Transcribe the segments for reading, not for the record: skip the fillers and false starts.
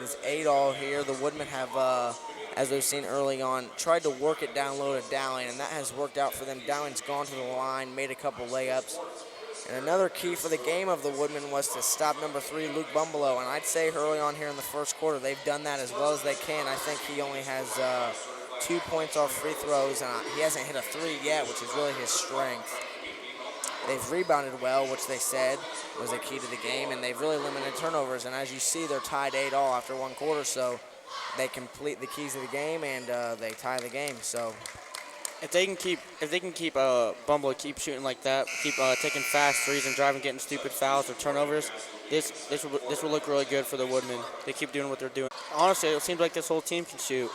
is 8-all here. The Woodmen have, as we've seen early on, tried to work it down low to Dowling, and that has worked out for them. Dowling's gone to the line, made a couple layups. And another key for the game of the Woodmen was to stop number 3, Luke Bumbelow. And I'd say early on here in the first quarter, they've done that as well as they can. I think he only has 2 points off free throws, and he hasn't hit a 3 yet, which is really his strength. They've rebounded well, which they said was a key to the game, and they've really limited turnovers. And as you see, they're tied 8-all after 1 quarter, so they complete the keys of the game, and they tie the game. So if they can keep Bumble keep shooting like that, keep taking fast threes and driving, getting stupid fouls or turnovers, this will look really good for the Woodmen. They keep doing what they're doing. Honestly, it seems like this whole team can shoot.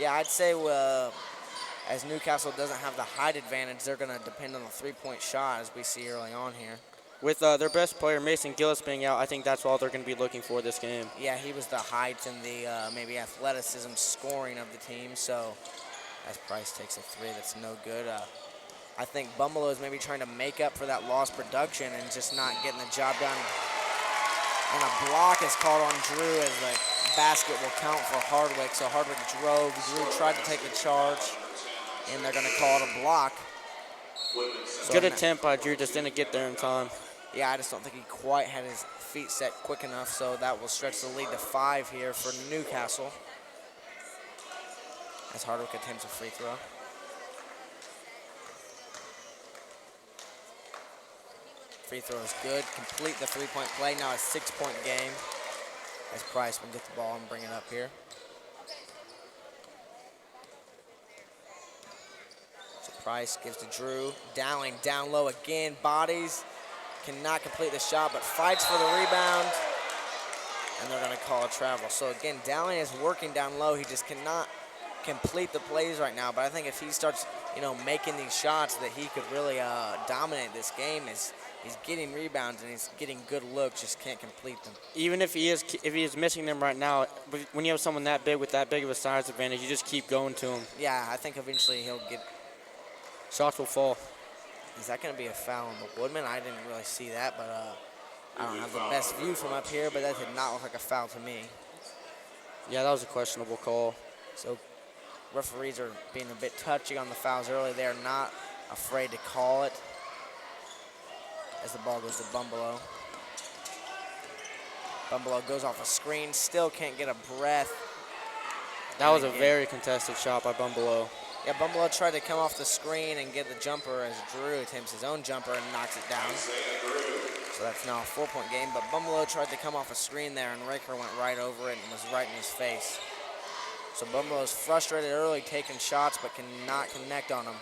Yeah, I'd say as Newcastle doesn't have the height advantage, they're going to depend on the three-point shot, as we see early on here. With their best player, Mason Gillis, being out, I think that's all they're going to be looking for this game. Yeah, he was the height and the maybe athleticism scoring of the team, so as Price takes a 3, that's no good. I think Bumbelow is maybe trying to make up for that lost production and just not getting the job done. And a block is called on Drew as the basket will count for Hardwick. So Hardwick drove. Drew tried to take the charge, and they're going to call it a block. So good attempt by Drew, just didn't get there in time. Yeah, I just don't think he quite had his feet set quick enough, so that will stretch the lead to 5 here for Newcastle as Hardwick attempts a free throw. Free throw is good. Complete the 3-point play. Now a 6-point game as Price will get the ball and bring it up here. So Price gives to Drew. Dowling down low again. Bodies. Cannot complete the shot, but fights for the rebound. And they're going to call a travel. So again, Dowling is working down low. He just cannot complete the plays right now. But I think if he starts, making these shots, that he could really dominate this game. He's getting rebounds and he's getting good looks, just can't complete them. Even if he is missing them right now, when you have someone that big with that big of a size advantage, you just keep going to him. Yeah, I think eventually he'll get. Shots will fall. Is that going to be a foul on the Woodmen? I didn't really see that, but I don't have the best view from up here, but that did not look like a foul to me. Yeah, that was a questionable call. So referees are being a bit touchy on the fouls early. They're not afraid to call it as the ball goes to Bumbelow. Bumbelow goes off a screen, still can't get a breath. That was a very contested shot by Bumbelow. Yeah, Bumbelow tried to come off the screen and get the jumper as Drew attempts his own jumper and knocks it down. So that's now a 4-point game, but Bumbelow tried to come off a screen there and Raker went right over it and was right in his face. So Bumbelow is frustrated early, taking shots, but cannot connect on them.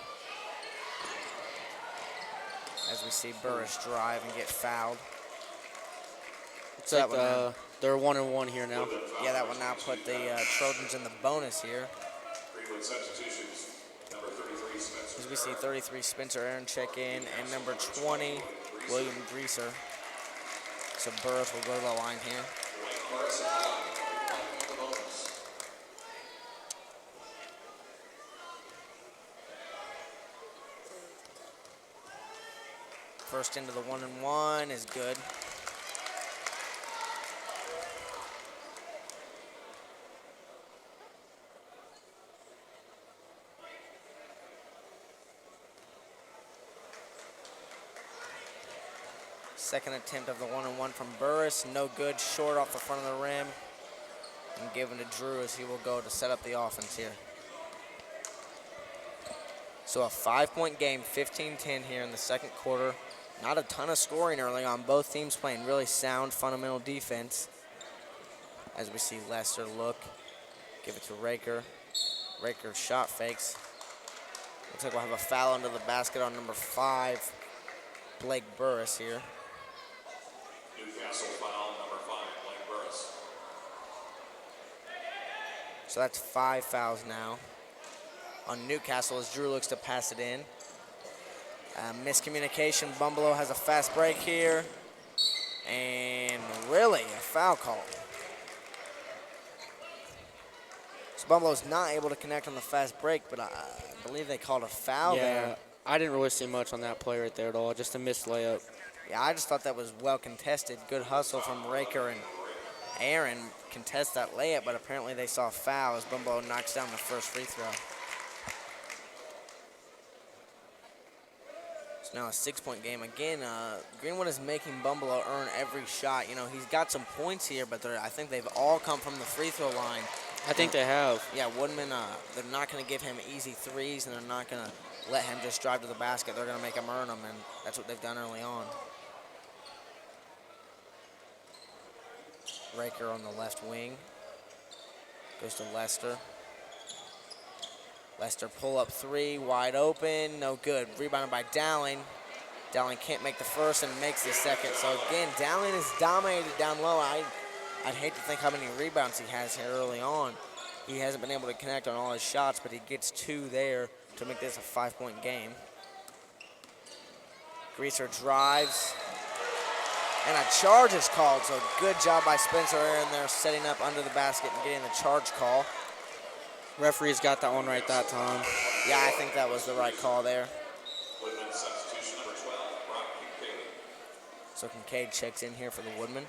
As we see Burris drive and get fouled. It's like they're 1-1 here now. Yeah, that will now put the Trojans in the bonus here. As we see 33, Spencer Aaron check in, and number 20, William Greaser. So Burris will go to the line here. First into the 1-and-1 is good. Second attempt of the 1-and-1 from Burris, no good, short off the front of the rim. And given to Drew as he will go to set up the offense here. So a 5-point game, 15-10 here in the second quarter. Not a ton of scoring early on. Both teams playing really sound, fundamental defense. As we see Lester look, give it to Raker. Raker shot fakes. Looks like we'll have a foul under the basket on number 5, Blake Burris here. Newcastle foul, number 5, Blake Burris. So that's 5 fouls now on Newcastle as Drew looks to pass it in. Miscommunication. Bumbelow has a fast break here. And really, a foul call. So Bumbelow's not able to connect on the fast break, but I believe they called a foul there. I didn't really see much on that play right there at all, just a missed layup. Yeah, I just thought that was well contested. Good hustle from Raker, and Aaron contests that layup, but apparently they saw a foul as Bumbo knocks down the first free throw. It's now a 6-point game. Again, Greenwood is making Bumble earn every shot. You know, he's got some points here, but I think they've all come from the free throw line. I think they have. Yeah, Woodmen, they're not going to give him easy threes, and they're not going to let him just drive to the basket. They're going to make him earn them, and that's what they've done early on. Raker on the left wing. Goes to Lester. Lester pull up three, wide open, no good. Rebounded by Dowling. Dowling can't make the first and makes the second. So again, Dowling is dominated down low. I'd hate to think how many rebounds he has here early on. He hasn't been able to connect on all his shots, but he gets 2 there to make this a 5-point game. Greaser drives, and a charge is called. So good job by Spencer Aaron there, setting up under the basket and getting the charge call. Referee's got that one right that time. Yeah, I think that was the right call there. Woodmen substitution number 12, Brock Kincaid. So Kincaid checks in here for the Woodmen.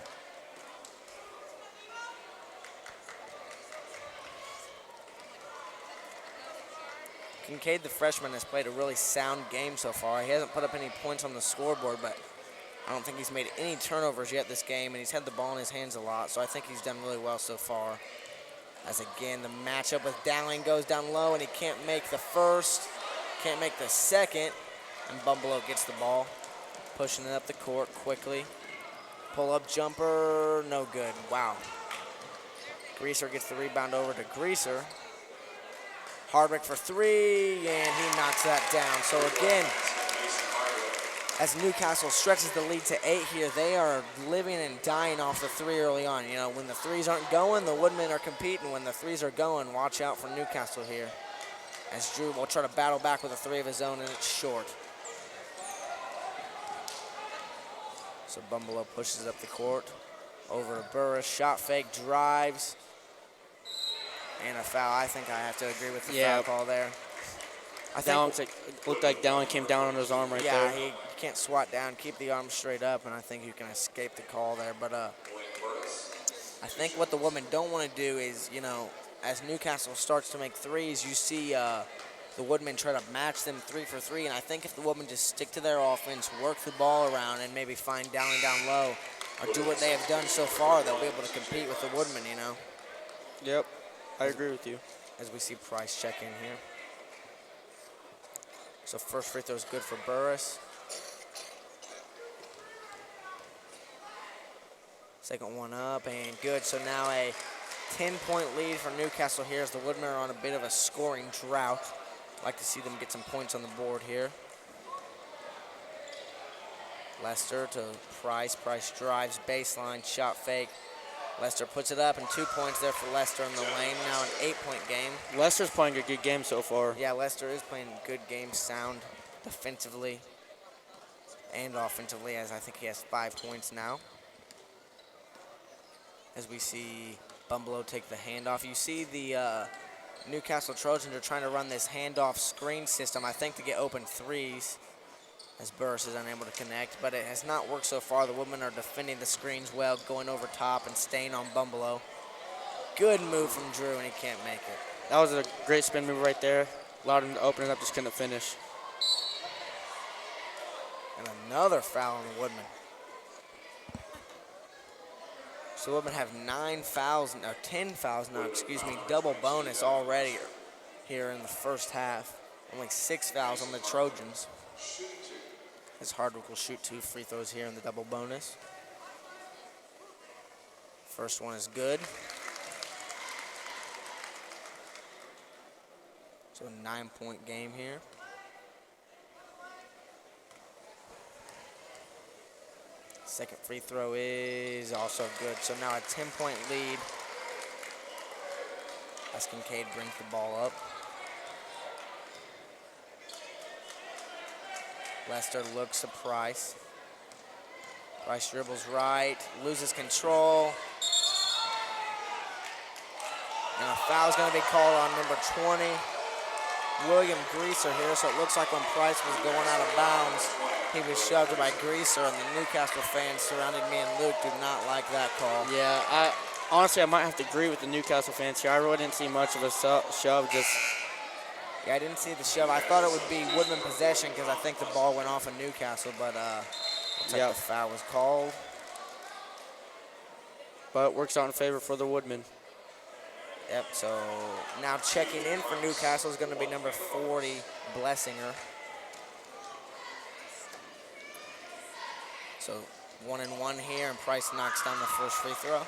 Kincaid, the freshman, has played a really sound game so far. He hasn't put up any points on the scoreboard, but I don't think he's made any turnovers yet this game, and he's had the ball in his hands a lot, so I think he's done really well so far. As again, the matchup with Dowling goes down low, and he can't make the first, can't make the second, and Bumble gets the ball, pushing it up the court quickly. Pull-up jumper, no good. Wow. Greaser gets the rebound over to Greaser. Hardwick for three, and he knocks that down. So again, as Newcastle stretches the lead to 8 here, they are living and dying off the three early on. You know, when the threes aren't going, the Woodmen are competing. When the threes are going, watch out for Newcastle here. As Drew will try to battle back with a 3 of his own, and it's short. So Bumble pushes up the court. Over to Burris, shot fake, drives. And a foul. I think I have to agree with the foul call there. I think It looked like Dowling came down on his arm right there. Yeah, he can't swat down, keep the arm straight up, and I think you can escape the call there. But I think what the Woodmen don't want to do is, you know, as Newcastle starts to make threes, you see the Woodmen try to match them 3 for 3, and I think if the Woodmen just stick to their offense, work the ball around, and maybe find Dowling down low, or do what they have done so far, they'll be able to compete with the Woodmen, you know. Yep, I agree with you. As we see Price check in here. So first free throw is good for Burris. Second one up and good. So now a 10-point lead for Newcastle here as the Woodmen are on a bit of a scoring drought. Like to see them get some points on the board here. Lester to Price. Price drives baseline, shot fake. Lester puts it up, and 2 points there for Lester in the lane. Now an 8-point game. Lester's playing a good game so far. Yeah, Lester is playing good game, sound defensively and offensively, as I think he has 5 points now. As we see Bumble take the handoff. You see the Newcastle Trojans are trying to run this handoff screen system, I think, to get open threes, as Burris is unable to connect, but it has not worked so far. The Woodmen are defending the screens well, going over top and staying on Bumble. Good move from Drew, and he can't make it. That was a great spin move right there. Allowed him to open it up, just couldn't finish. And another foul on the Woodmen. So the Woodmen have 10 fouls now, double bonus already here in the first half. Only 6 fouls on the Trojans. As Hardwick will shoot 2 free throws here in the double bonus. First one is good. So a 9-point game here. Second free throw is also good. So now a 10-point lead as Kincaid brings the ball up. Lester looks to Price. Price dribbles right, loses control. And a foul's going to be called on number 20, William Greaser here. So it looks like when Price was going out of bounds, he was shoved by Greaser, and the Newcastle fans surrounding me and Luke did not like that call. Yeah, Honestly, I might have to agree with the Newcastle fans here. I really didn't see much of a shove. Just Yeah, I didn't see the shove. I thought it would be Woodman possession because I think the ball went off of Newcastle, but looks like yeah, the foul was called. but works out in favor for the Woodmen. Yep, so now checking in for Newcastle is going to be number 40, Blessinger. So 1-1 here, and Price knocks down the first free throw.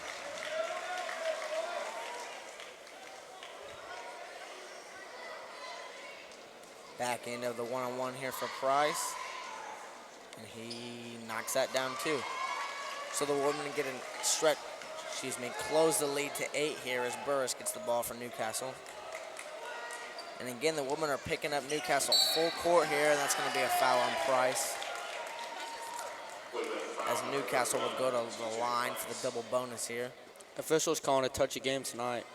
Back end of the one-on-one here for Price. And he knocks that down too. So the Woodmen get close the lead to 8 here as Burris gets the ball for Newcastle. And again, the Woodmen are picking up Newcastle full court here, and that's going to be a foul on Price. As Newcastle will go to the line for the double bonus here. Officials calling a touchy game tonight.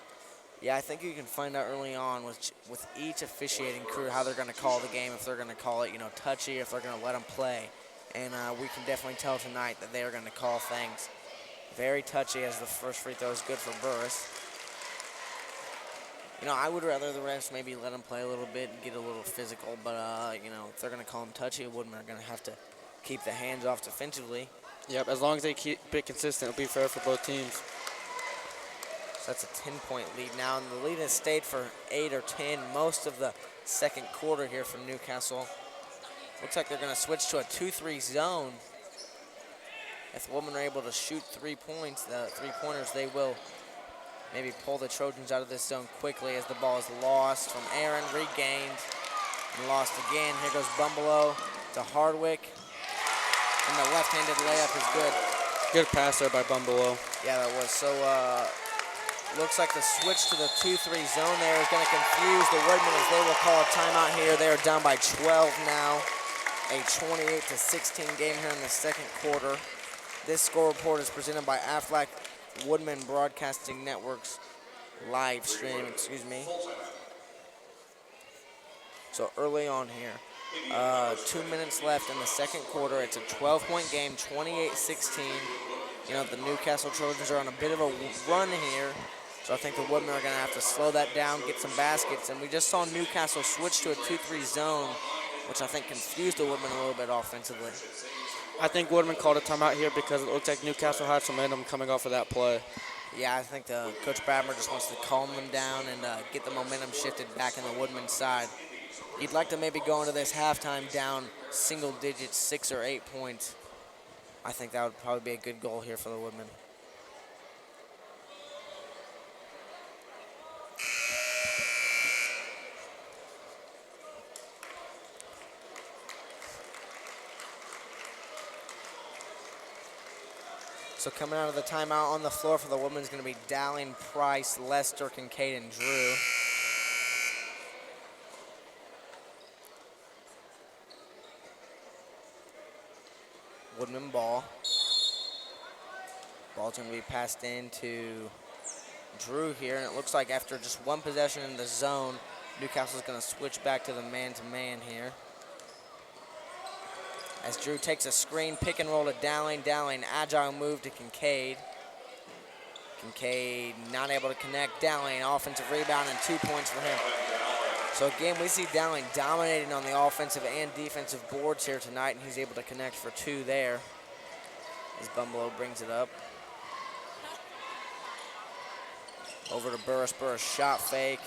Yeah, I think you can find out early on with each officiating crew how they're going to call the game, if they're going to call it, touchy, if they're going to let them play. And we can definitely tell tonight that they are going to call things very touchy, as the first free throw is good for Burris. I would rather the refs maybe let them play a little bit and get a little physical, but, if they're going to call them touchy, Woodmen are going to have to keep the hands off defensively. Yep, as long as they keep it consistent, it'll be fair for both teams. So that's a 10-point lead now, and the lead has stayed for 8 or 10 most of the second quarter here for Newcastle. Looks like they're going to switch to a 2-3 zone. If the Woodmen are able to shoot 3 points, the three-pointers, they will maybe pull the Trojans out of this zone quickly as the ball is lost from Aaron, regained, and lost again. Here goes Bumbelow to Hardwick, and the left-handed layup is good. Good pass there by Bumbelow. Yeah, that was. So looks like the switch to the 2-3 zone there is going to confuse the Woodmen as they will call a timeout here. They are down by 12 now. A 28-16 game here in the second quarter. This score report is presented by Aflac Woodmen Broadcasting Network's live stream, So early on here, 2 minutes left in the second quarter. It's a 12-point game, 28-16. The Newcastle Trojans are on a bit of a run here. So I think the Woodmen are going to have to slow that down, get some baskets. And we just saw Newcastle switch to a 2-3 zone, which I think confused the Woodmen a little bit offensively. I think Woodmen called a timeout here because it looked like Newcastle had some momentum coming off of that play. Yeah, I think Coach Bradmer just wants to calm them down and get the momentum shifted back in the Woodmen side. He'd like to maybe go into this halftime down single digits, 6 or 8 points. I think that would probably be a good goal here for the Woodmen. So coming out of the timeout on the floor for the Woodmen is going to be Dowling, Price, Lester, Kincaid, and Drew. Woodmen ball. Ball's going to be passed into Drew here, and it looks like after just one possession in the zone, Newcastle's going to switch back to the man-to-man here. As Drew takes a screen, pick and roll to Dowling. Dowling, agile move to Kincaid. Kincaid not able to connect. Dowling, offensive rebound and 2 points for him. So again, we see Dowling dominating on the offensive and defensive boards here tonight, and he's able to connect for 2 there as Bumbelow brings it up. Over to Burris. Burris shot fake.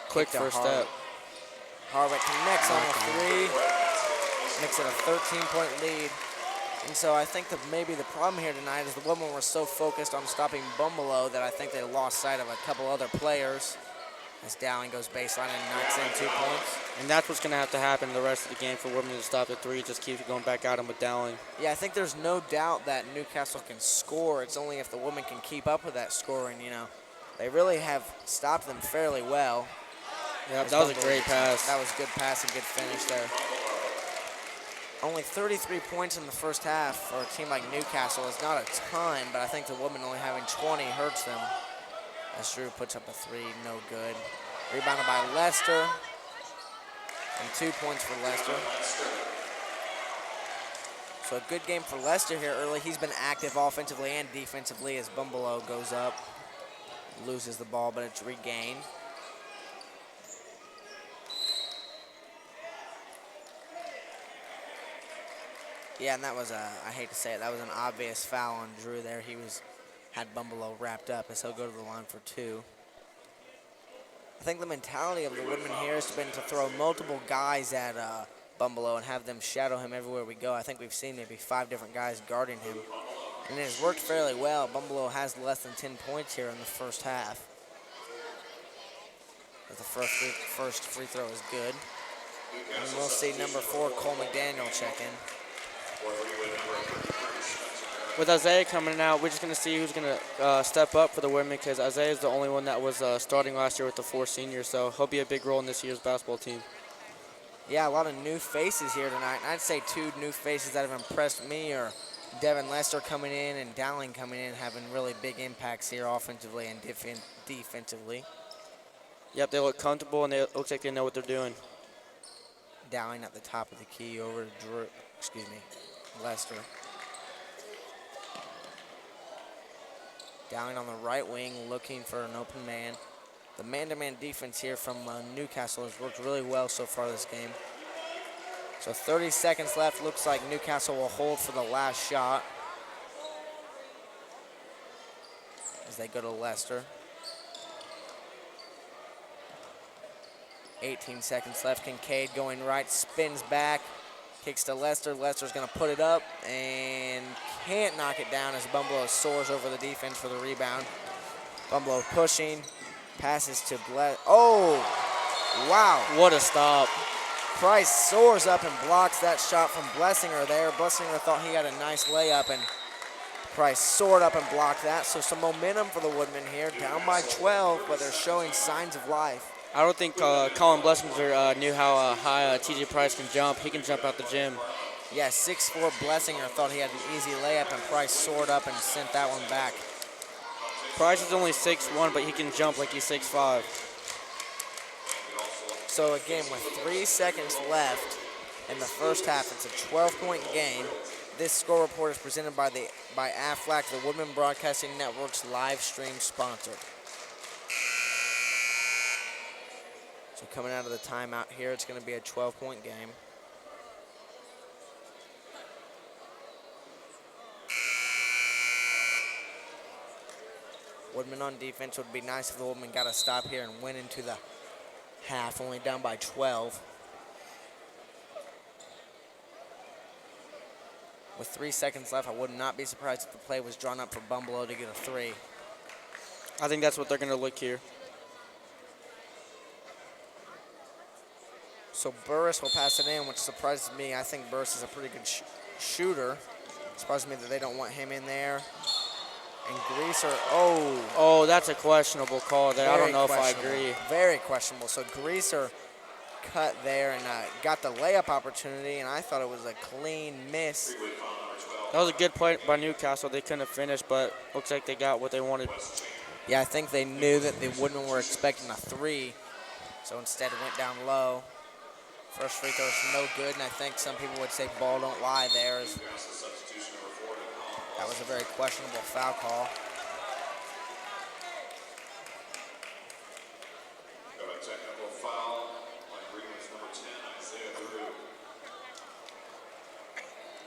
Quick first step. Hardwick connects on a 3. Makes it a 13-point lead. And so I think that maybe the problem here tonight is the Woodmen were so focused on stopping Bumbelow that I think they lost sight of a couple other players. As Dowling goes baseline and knocks in 2 points. And that's what's going to have to happen the rest of the game for Woodmen to stop the 3. Just keep going back at him with Dowling. Yeah, I think there's no doubt that Newcastle can score. It's only if the Woodmen can keep up with that scoring, They really have stopped them fairly well. Yeah, that was a great pass. That was a good pass and good finish there. Only 33 points in the first half for a team like Newcastle is not a ton, but I think the Woodmen only having 20 hurts them. As Drew puts up a 3, no good. Rebounded by Lester. And 2 points for Lester. So a good game for Lester here early. He's been active offensively and defensively as Bumbelow goes up. Loses the ball, but it's regained. Yeah, and that was I hate to say it, that was an obvious foul on Drew there. He had Bumbelow wrapped up as he'll go to the line for 2. I think the mentality of the Woodmen here has been to throw multiple guys at Bumbelow and have them shadow him everywhere we go. I think we've seen maybe 5 different guys guarding him, and it has worked fairly well. Bumbelow has less than 10 points here in the first half. But the first free throw is good. And we'll see number 4, Cole McDaniel, check in. With Isaiah coming out, we're just going to see who's going to step up for the Woodmen, because Isaiah is the only one that was starting last year with the 4 seniors, so he'll be a big role in this year's basketball team. Yeah, a lot of new faces here tonight. And I'd say 2 new faces that have impressed me are Devin Lester coming in and Dowling coming in, having really big impacts here offensively and defensively. Yep, they look comfortable, and it looks like they know what they're doing. Dowling at the top of the key over to Lester. Dowling on the right wing looking for an open man. The man-to-man defense here from Newcastle has worked really well so far this game. So 30 seconds left. Looks like Newcastle will hold for the last shot as they go to Lester. 18 seconds left. Kincaid going right, spins back, kicks to Lester. Lester's going to put it up and can't knock it down as Bumbelow soars over the defense for the rebound. Bumbelow pushing, passes to oh, wow. What a stop. Price soars up and blocks that shot from Blessinger there. Blessinger thought he had a nice layup, and Price soared up and blocked that. So some momentum for the Woodmen here, down by 12, but they're showing signs of life. I don't think Colin Blessinger knew how high TJ Price can jump. He can jump out the gym. Yeah, 6'4" Blessinger thought he had an easy layup, and Price soared up and sent that one back. Price is only 6'1", but he can jump like he's 6'5". So again, with 3 seconds left in the first half, it's a 12-point game. This score report is presented by AFLAC, the Woodmen Broadcasting Network's live stream sponsor. So coming out of the timeout here, it's going to be a 12-point game. Woodmen on defense. Would be nice if the Woodmen got a stop here and went into the half, only down by 12. With 3 seconds left, I would not be surprised if the play was drawn up for Bumbelow to get a 3. I think that's what they're going to look here. So Burris will pass it in, which surprises me. I think Burris is a pretty good shooter. Surprises me that they don't want him in there. And Greaser, Oh, that's a questionable call there. I don't know if I agree. Very questionable. So Greaser cut there and got the layup opportunity, and I thought it was a clean miss. That was a good play by Newcastle. They couldn't finish, but looks like they got what they wanted. Yeah, I think they knew that the Woodmen were expecting a 3, so instead it went down low. First free throw is no good, and I think some people would say ball don't lie there. That was a very questionable foul call. Got a technical foul on Greenwood's number 10, Isaiah Drew.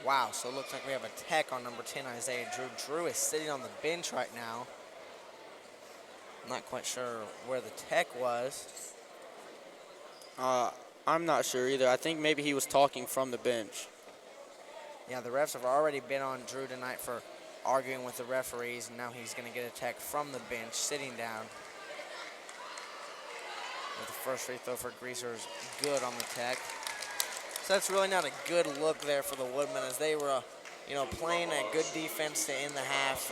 Wow, so it looks like we have a tech on number 10, Isaiah Drew. Drew is sitting on the bench right now. I'm not quite sure where the tech was. I'm not sure either. I think maybe he was talking from the bench. Yeah, the refs have already been on Drew tonight for arguing with the referees, and now he's going to get a tech from the bench, sitting down. With the first free throw for Greaser is good on the tech. So that's really not a good look there for the Woodmen, as they were, playing a good defense to end the half,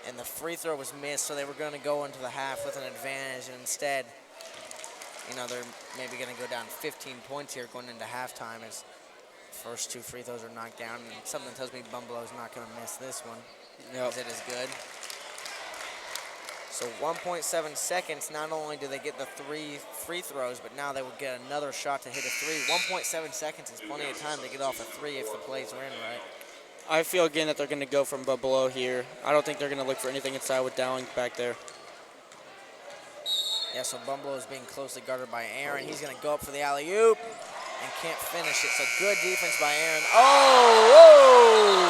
and the free throw was missed, so they were going to go into the half with an advantage, and instead, they're maybe going to go down 15 points here going into halftime as first 2 free throws are knocked down. And something tells me Bumbelow's not going to miss this one, as it is good. So 1.7 seconds, not only do they get the 3 free throws, but now they will get another shot to hit a 3. 1.7 seconds is plenty of time to get off a 3 if the plays are in right. I feel again that they're going to go from Bumblew here. I don't think they're going to look for anything inside with Dowling back there. Yeah, so Bumble is being closely guarded by Aaron. He's going to go up for the alley-oop and can't finish it. So good defense by Aaron. Oh, whoa!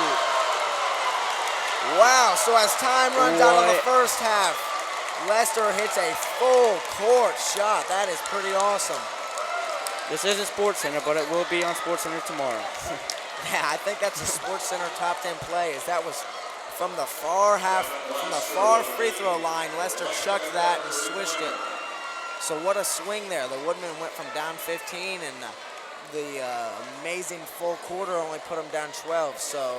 Wow, so as time runs out on the first half, Lester hits a full court shot. That is pretty awesome. This isn't Sports Center, but it will be on Sports Center tomorrow. Yeah, I think that's a Sports Center top 10 play. As that was from the far free throw line. Lester chucked that and swished it. So what a swing there. The Woodmen went from down 15, and the amazing full quarter only put them down 12. So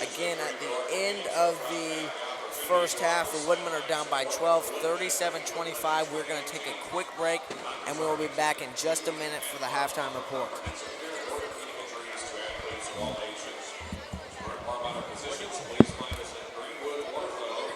again, at the end of the first half, the Woodmen are down by 12, 37-25. We're going to take a quick break, and we will be back in just a minute for the halftime report. Positions, please find us at Greenwood Waterfront.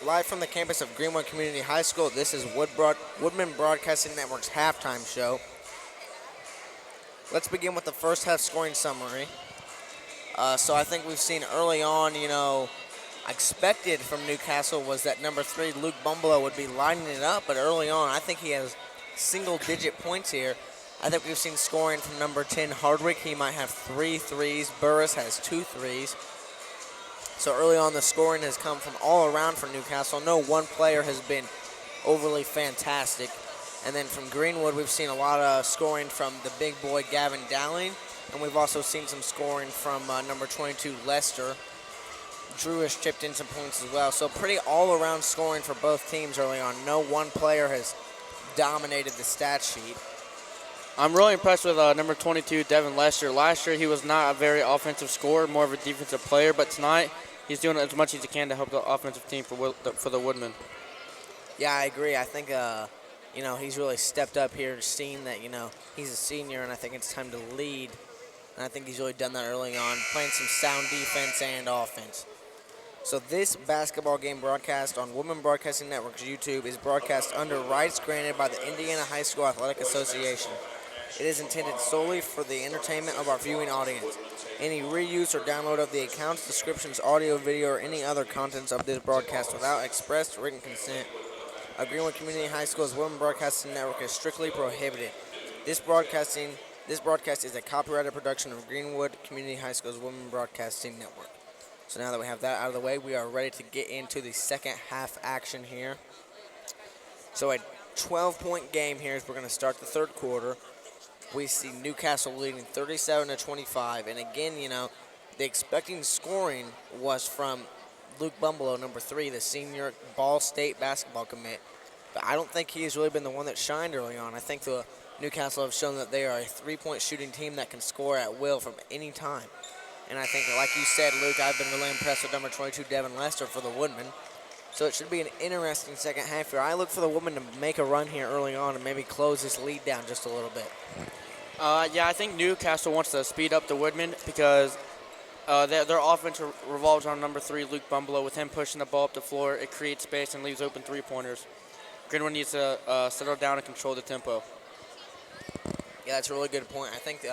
Live from the campus of Greenwood Community High School, this is Woodmen Broadcasting Network's halftime show. Let's begin with the first half scoring summary. So I think we've seen early on, expected from Newcastle was that number 3, Luke Bumbleau, would be lining it up, but early on, I think he has single-digit points here. I think we've seen scoring from number 10, Hardwick. He might have 3 threes. Burris has 2 threes. So early on, the scoring has come from all around for Newcastle. No one player has been overly fantastic. And then from Greenwood, we've seen a lot of scoring from the big boy, Gavin Dowling. And we've also seen some scoring from number 22, Lester. Drew has chipped in some points as well. So pretty all-around scoring for both teams early on. No one player has dominated the stat sheet. I'm really impressed with number 22, Devin Lester. Last year, he was not a very offensive scorer, more of a defensive player. But tonight, he's doing as much as he can to help the offensive team for the Woodmen. Yeah, I agree. I think, he's really stepped up here, seeing that, he's a senior, and I think it's time to lead. And I think he's really done that early on, playing some sound defense and offense. So this basketball game broadcast on Woodmen Broadcasting Network's YouTube is broadcast under rights granted by the Indiana High School Athletic Association. It is intended solely for the entertainment of our viewing audience. Any reuse or download of the accounts, descriptions, audio, video, or any other contents of this broadcast without express written consent of Greenwood Community High School's Woodmen Broadcasting Network is strictly prohibited. This broadcast is a copyrighted production of Greenwood Community High School's Woodmen Broadcasting Network. So now that we have that out of the way, we are ready to get into the second half action here. So a 12-point game here as we're going to start the third quarter. We see Newcastle leading 37-25. And again, the expecting scoring was from Luke Bumbleau, number 3, the senior Ball State basketball commit. But I don't think he has really been the one that shined early on. I think the Newcastle have shown that they are a three-point shooting team that can score at will from any time. And I think, like you said, Luke, I've been really impressed with number 22, Devin Lester, for the Woodmen. So it should be an interesting second half here. I look for the Woodmen to make a run here early on and maybe close this lead down just a little bit. Yeah, I think Newcastle wants to speed up the Woodmen because their offense revolves around number 3, Luke Bumbleau. With him pushing the ball up the floor, it creates space and leaves open three-pointers. Greenwood needs to settle down and control the tempo. Yeah, that's a really good point. I think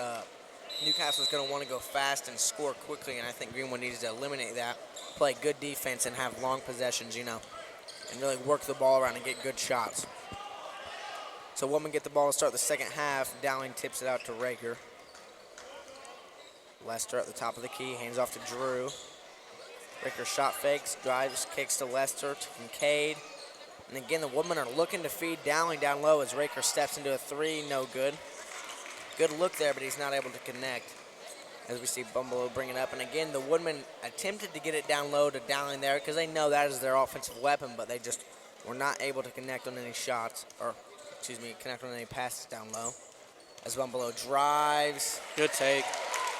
Newcastle is going to want to go fast and score quickly, and I think Greenwood needs to eliminate that, play good defense, and have long possessions, and really work the ball around and get good shots. So Woodmen get the ball to start the second half. Dowling tips it out to Raker. Lester at the top of the key, hands off to Drew. Raker shot fakes, drives, kicks to Lester, to Kincaid. And again, the Woodmen are looking to feed Dowling down low as Raker steps into a 3, no good. Good look there, but he's not able to connect. As we see Bumbleau bring it up. And again, the Woodmen attempted to get it down low to Dowling there because they know that is their offensive weapon, but they just were not able to connect on any shots, connect on any passes down low. As Bumbleau drives. Good take.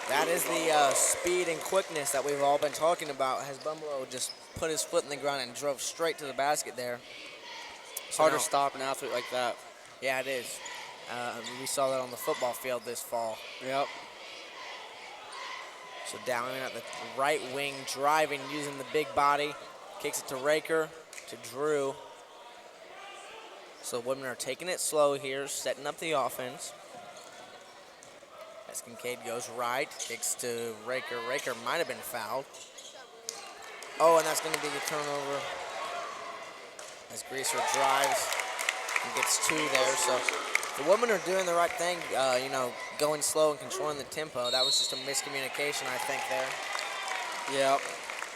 That is the speed and quickness that we've all been talking about. Has Bumbleau just put his foot in the ground and drove straight to the basket there. It's hard to stop an athlete like that. Yeah, it is. We saw that on the football field this fall. Yep. So Dowling at the right wing, driving, using the big body. Kicks it to Raker, to Drew. So Woodmen are taking it slow here, setting up the offense. As Kincaid goes right, kicks to Raker. Raker might have been fouled. Oh, and that's going to be the turnover. As Greaser drives and gets 2 there. So the Woodmen are doing the right thing, going slow and controlling the tempo. That was just a miscommunication, I think, there. Yep.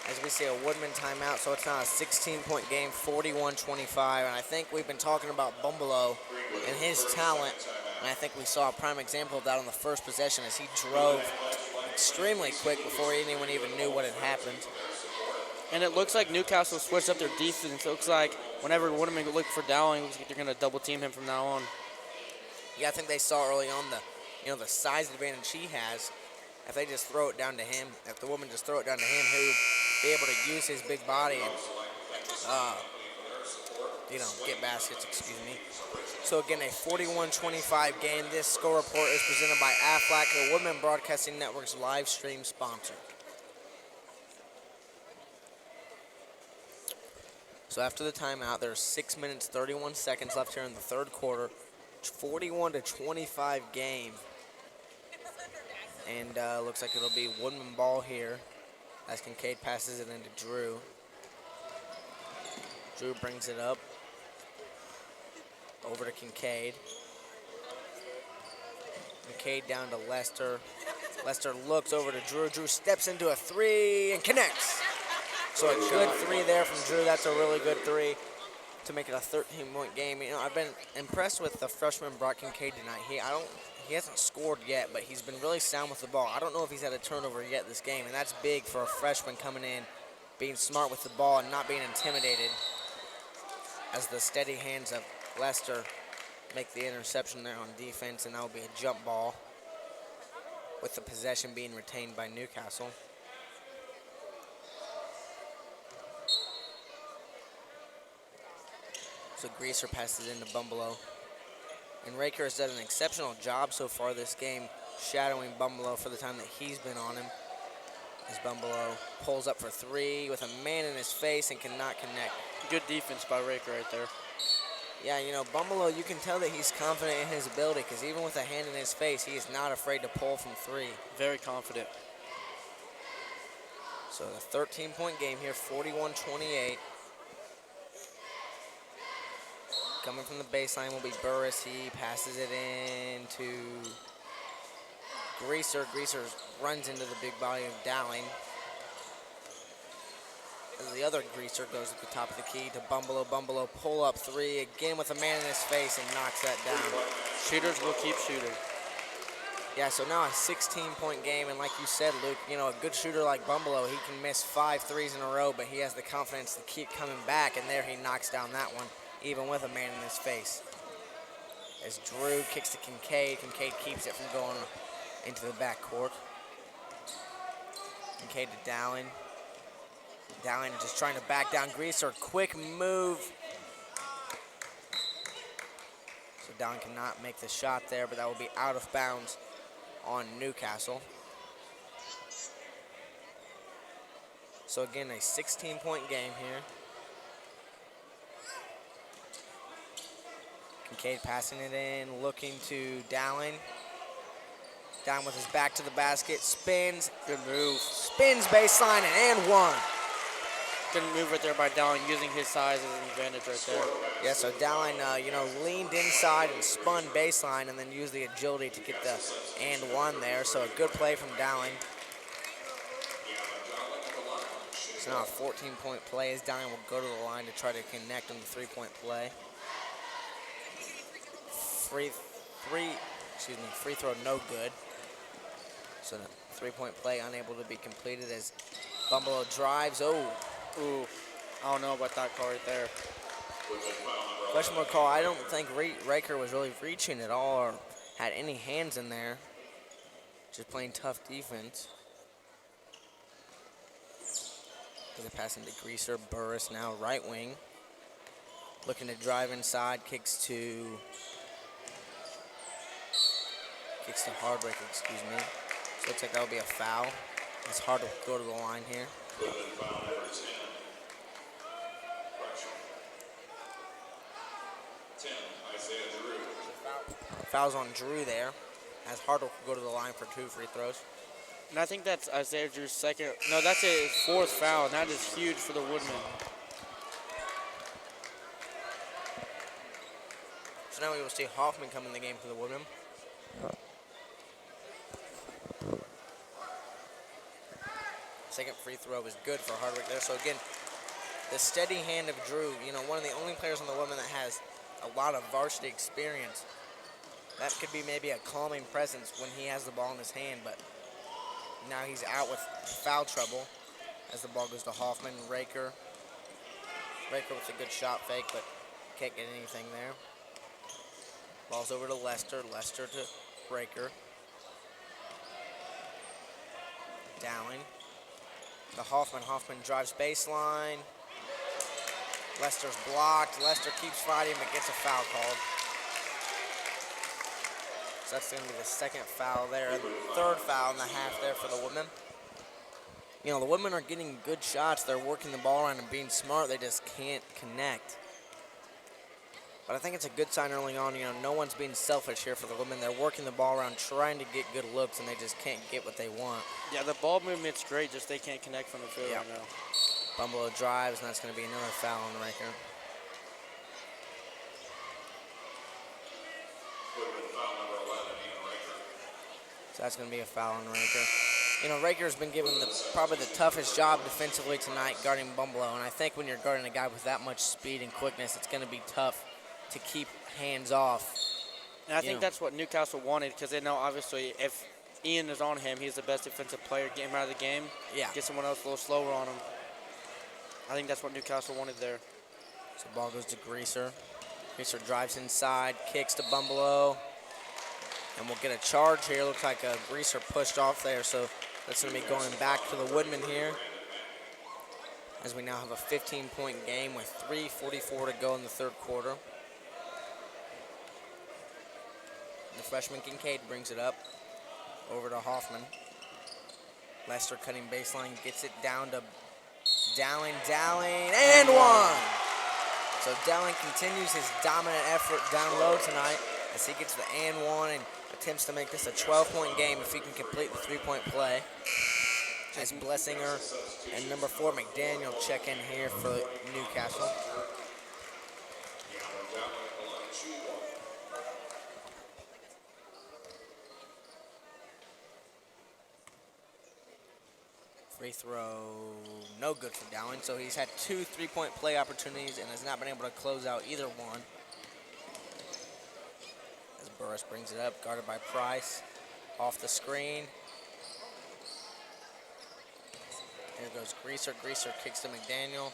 As we see a Woodmen timeout, so it's now a 16-point game, 41-25. And I think we've been talking about Bumbleau and his talent, and I think we saw a prime example of that on the first possession as he drove extremely quick before anyone even knew what had happened. And it looks like Newcastle switched up their defense. It looks like whenever Woodmen look for Dowling, it looks like they're going to double team him from now on. Yeah, I think they saw early on the size advantage he has. If they just throw it down to him, if the Woodmen just throw it down to him, he'll be able to use his big body and, get baskets, So again, a 41-25 game. This score report is presented by Aflac, the Woodmen Broadcasting Network's live stream sponsor. So after the timeout, there's 6 minutes, 31 seconds left here in the third quarter. 41-25 game. And looks like it'll be Woodman ball here as Kincaid passes it into Drew. Drew brings it up over to Kincaid. Kincaid down to Lester. Lester looks over to Drew. Drew steps into a three and connects. So a good three there from Drew. That's a really good three to make it a 13-point game. You know, I've been impressed with the freshman Brock Kincaid tonight. He hasn't scored yet, but he's been really sound with the ball. I don't know if he's had a turnover yet this game, and that's big for a freshman coming in, being smart with the ball and not being intimidated, as the steady hands of Lester make the interception there on defense, and that will be a jump ball with the possession being retained by Newcastle. So Greaser passes into Bumbalo. And Raker has done an exceptional job so far this game, shadowing Bumbalo for the time that he's been on him. As Bumbalo pulls up for three with a man in his face and cannot connect. Good defense by Raker right there. Yeah, you know, Bumbalo, you can tell that he's confident in his ability, because even with a hand in his face, he is not afraid to pull from three. Very confident. So a 13-point game here, 41-28. Coming from the baseline will be Burris. He passes it in to Greaser. Greaser runs into the big body of Dowling. As the other Greaser goes at the top of the key to Bumbalo. Bumbalo pull up three again with a man in his face and knocks that down. Shooters will keep shooting. Yeah, so now a 16-point game, and like you said, Luke, you know, a good shooter like Bumbalo, he can miss 5 threes in a row, but he has the confidence to keep coming back, and there he knocks down that one, even with a man in his face. As Drew kicks to Kincaid, Kincaid keeps it from going into the backcourt. Kincaid to Dowling. Dowling just trying to back down Greaser. Quick move. So Dowling cannot make the shot there, but that will be out of bounds on Newcastle. So again, a 16-point game here. Kincaid passing it in, looking to Dowling. Down with his back to the basket, spins. Good move. Spins baseline and one. Good move right there by Dowling, using his size as an advantage right there. Yeah, so Dowling, leaned inside and spun baseline and then used the agility to get the and one there. So a good play from Dowling. So now a 14-point play as Dowling will go to the line to try to connect on the three-point play. Free throw no good. So the three-point play unable to be completed as Bumbalo drives. Ooh, I don't know about that call right there. Question mark call. I don't think Raker was really reaching at all or had any hands in there. Just playing tough defense. Gonna pass into Greaser. Burris now right wing. Looking to drive inside. Kicks to Hardbreaker, excuse me. So looks like that'll be a foul. It's hard to go to the line here. Foul's on Drew there, as Hardwick will go to the line for 2 free throws. And I think that's Isaiah Drew's second. No, that's his 4th foul, and that is huge for the Woodmen. So now we will see Hoffman come in the game for the Woodmen. Second free throw is good for Hardwick there. So again, the steady hand of Drew, one of the only players on the Woodmen that has a lot of varsity experience. That could be maybe a calming presence when he has the ball in his hand, but now he's out with foul trouble as the ball goes to Hoffman. Raker with a good shot fake, but can't get anything there. Ball's over to Lester. Lester to Raker. Dowling. To Hoffman. Hoffman drives baseline. Lester's blocked. Lester keeps fighting, but gets a foul called. So that's going to be the second foul there. The third foul in the half there for the Woodmen. You know, the Woodmen are getting good shots. They're working the ball around and being smart. They just can't connect. But I think it's a good sign early on. You know, no one's being selfish here for the Woodmen. They're working the ball around, trying to get good looks, and they just can't get what they want. Yeah, the ball movement's great, just they can't connect from the field right now. Bumble drives, and that's going to be another foul on Raker. So that's going to be a foul on Raker. You know, Raker's been given probably the toughest job defensively tonight guarding Bumbleau, and I think when you're guarding a guy with that much speed and quickness, it's going to be tough to keep hands off. And I think that's what Newcastle wanted, because they know obviously if Ian is on him, he's the best defensive player. Get him out of the game. Yeah. Get someone else a little slower on him. I think that's what Newcastle wanted there. So ball goes to Greaser. Greaser drives inside, kicks to Bumbleau. And we'll get a charge here. Looks like a Greaser pushed off there, so that's going to be going back to the Woodmen here. As we now have a 15-point game with 3:44 to go in the third quarter. The freshman Kincaid brings it up over to Hoffman. Lester cutting baseline, gets it down to Dowling, and one! So Dowling continues his dominant effort down low tonight as he gets the and one and attempts to make this a 12-point game if he can complete the three-point play. As Blessinger and number 4 McDaniel check in here for Newcastle. Free throw, no good for Dowling. So he's had 2 3-point play opportunities and has not been able to close out either one. As Burris brings it up, guarded by Price. Off the screen. Here goes Greaser. Greaser kicks to McDaniel.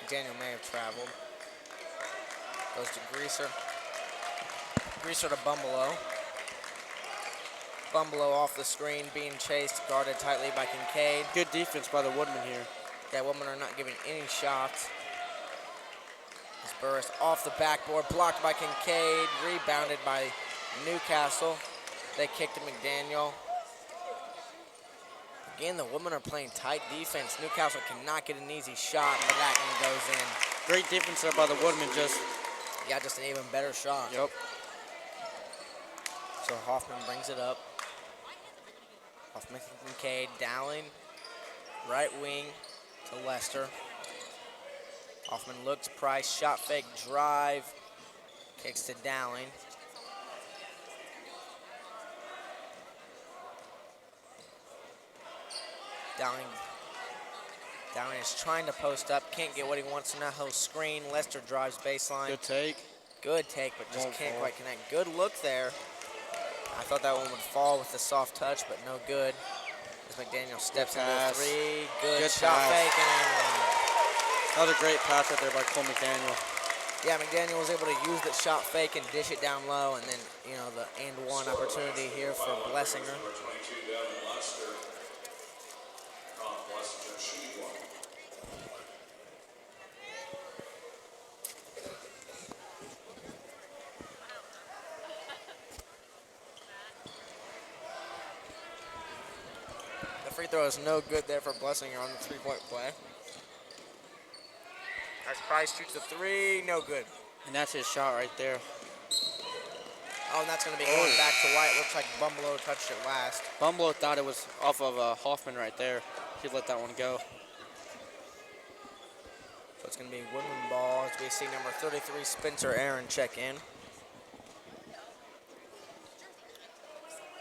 McDaniel may have traveled. Goes to Greaser. Greaser to Bumbleau. Bumbleau off the screen, being chased, guarded tightly by Kincaid. Good defense by the Woodmen here. Yeah, Woodmen are not giving any shots. As Burris off the backboard, blocked by Kincaid, rebounded by Newcastle. They kick to McDaniel. Again, the Woodmen are playing tight defense. Newcastle cannot get an easy shot, but that one goes in. Great defense there by the Woodmen, just an even better shot. Yep. So Hoffman brings it up. Hoffman and Kincaid, Dowling, right wing to Lester. Hoffman looks, Price, shot fake, drive, kicks to Dowling. Dowling is trying to post up, can't get what he wants, so now he'll screen. Lester drives baseline. Good take, but just can't quite connect. Good look there. I thought that one would fall with the soft touch, but no good. As McDaniel steps into a three. Good shot fake. And another great pass right there by Cole McDaniel. Yeah, McDaniel was able to use that shot fake and dish it down low, and then, you know, the and one opportunity here for Blessinger. Free throw is no good there for Blessinger on the three-point play. As Price shoots the three, no good. And that's his shot right there. Oh, and that's going to be going back to White. Looks like Bumbleau touched it last. Bumbleau thought it was off of Hoffman right there. He let that one go. So it's going to be Woodmen ball as we see number 33, Spencer Aaron, check in.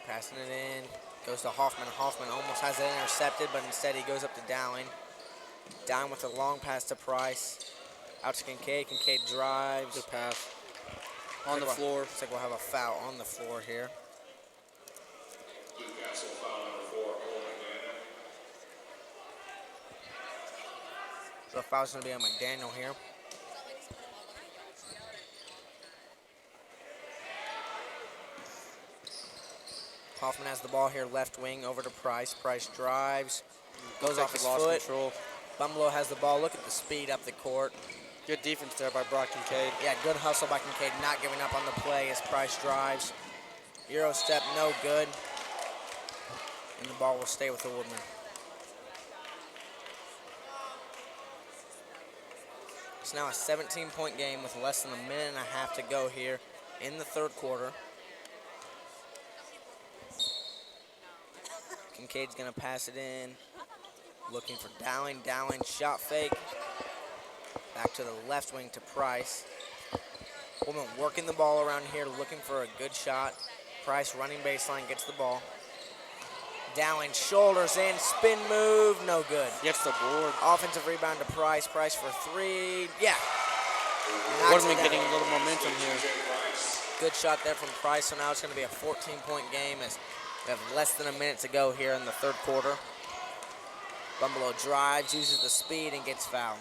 Passing it in. Goes to Hoffman. Hoffman almost has it intercepted, but instead he goes up to Dowling. Dowling with a long pass to Price. Out to Kincaid. Kincaid drives. Good pass. On the floor. Looks like we'll have a foul on the floor here. So the foul's going to be on McDaniel here. Hoffman has the ball here, left wing, over to Price. Price drives, goes off his foot. Control. Bumbleau has the ball. Look at the speed up the court. Good defense there by Brock Kincaid. Yeah, good hustle by Kincaid, not giving up on the play as Price drives. Euro step, no good. And the ball will stay with the Woodmen. It's now a 17-point game with less than a minute and a half to go here in the third quarter. Kincaid's gonna pass it in, looking for Dowling. Dowling shot fake. Back to the left wing to Price. Woodmen working the ball around here, looking for a good shot. Price running baseline, gets the ball. Dowling shoulders in, spin move, no good. Gets the board. Offensive rebound to Price. Price for three. Yeah. Knocks Woodmen it down. getting a little momentum here. Good shot there from Price. So now it's going to be a 14-point game as we have less than a minute to go here in the third quarter. Bumbleau drives, uses the speed, and gets fouled.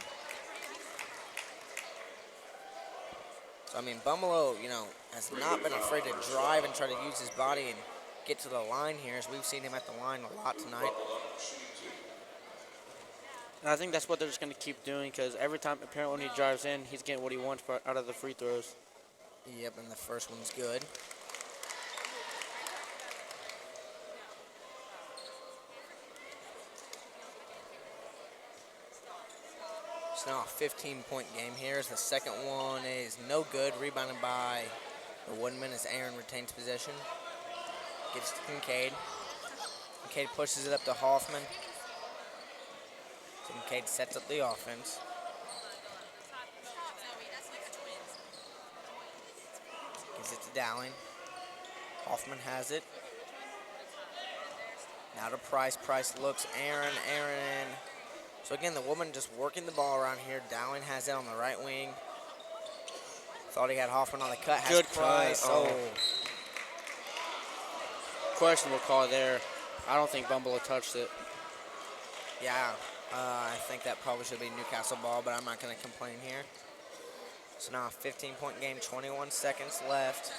So, I mean, Bumbleau, has not been afraid to drive and try to use his body and get to the line here, as we've seen him at the line a lot tonight. And I think that's what they're just going to keep doing because every time, apparently, when he drives in, he's getting what he wants out of the free throws. Yep, and the first one's good. It's now a 15-point game here as the second one is no good. Rebounded by the Woodmen as Aaron retains possession. Gives to Kincaid. Kincaid pushes it up to Hoffman. Kincaid sets up the offense. Gives it to Dowling. Hoffman has it. Now to Price. Price looks. Aaron. So again, the Woodmen just working the ball around here. Dowling has it on the right wing. Thought he had Hoffman on the cut. Has Good Price. cut. Oh. Questionable call there. I don't think Bumbleau touched it. Yeah, I think that probably should be Newcastle ball, but I'm not going to complain here. So now a 15-point game, 21 seconds left.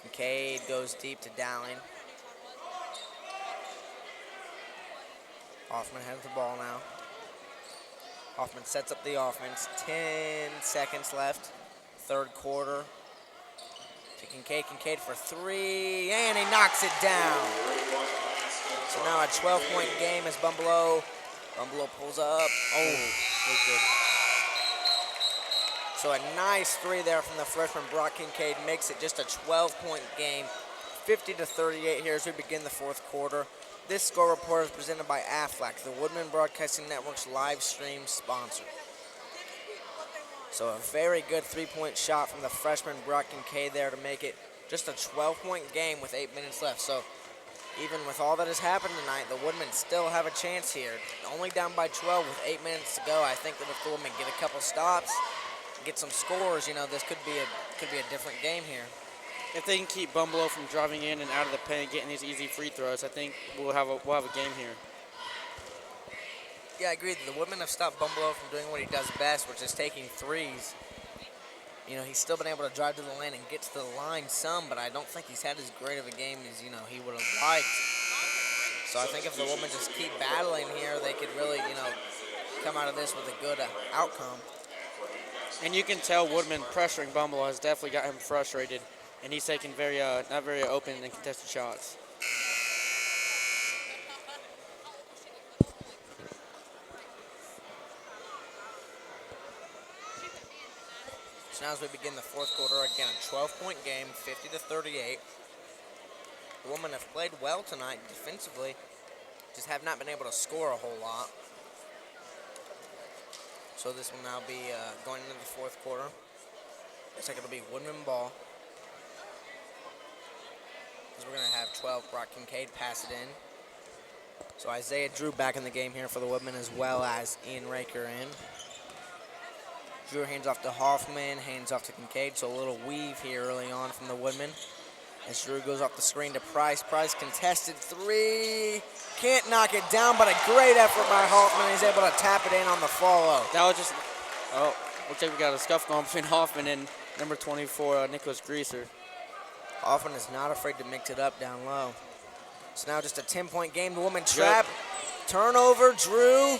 Kincaid goes deep to Dowling. Hoffman has the ball now. Hoffman sets up the offense. 10 seconds left. Third quarter. To Kincaid. Kincaid for three, and he knocks it down. So now a 12-point game as Bumbleau pulls up. Oh, good. So a nice three there from the freshman Brock Kincaid makes it just a 12-point game. 50-38 here as we begin the fourth quarter. This score report is presented by Aflac, the Woodmen Broadcasting Network's live stream sponsor. So a very good three-point shot from the freshman Brock Kincaid there to make it just a 12-point game with 8 minutes left. So even with all that has happened tonight, the Woodmen still have a chance here. Only down by 12 with 8 minutes to go. I think that if the Woodmen get a couple stops, get some scores, this could be a different game here. If they can keep Bumbleau from driving in and out of the paint, getting these easy free throws, I think we'll have a game here. Yeah, I agree. The Woodmen have stopped Bumbleau from doing what he does best, which is taking threes. He's still been able to drive to the lane and get to the line some, but I don't think he's had as great of a game as, he would have liked. So I think if the Woodmen just keep battling here, they could really, come out of this with a good outcome. And you can tell Woodman pressuring Bumbleau has definitely got him frustrated, and he's taking not very open and contested shots. So now as we begin the fourth quarter, again, a 12-point game, 50-38. The Woodmen have played well tonight defensively, just have not been able to score a whole lot. So this will now be going into the fourth quarter. Looks like it'll be Woodmen ball. Because we're going to have 12, Brock Kincaid pass it in. So Isaiah Drew back in the game here for the Woodmen, as well as Ian Raker in. Drew hands off to Hoffman, hands off to Kincaid, so a little weave here early on from the Woodmen. As Drew goes off the screen to Price. Price contested three. Can't knock it down, but a great effort by Hoffman. He's able to tap it in on the follow. That was just, looks like we got a scuff going between Hoffman and number 24, Nicholas Greaser. Hoffman is not afraid to mix it up down low. So now just a 10-point game. The Woodmen trap. Turnover, Drew.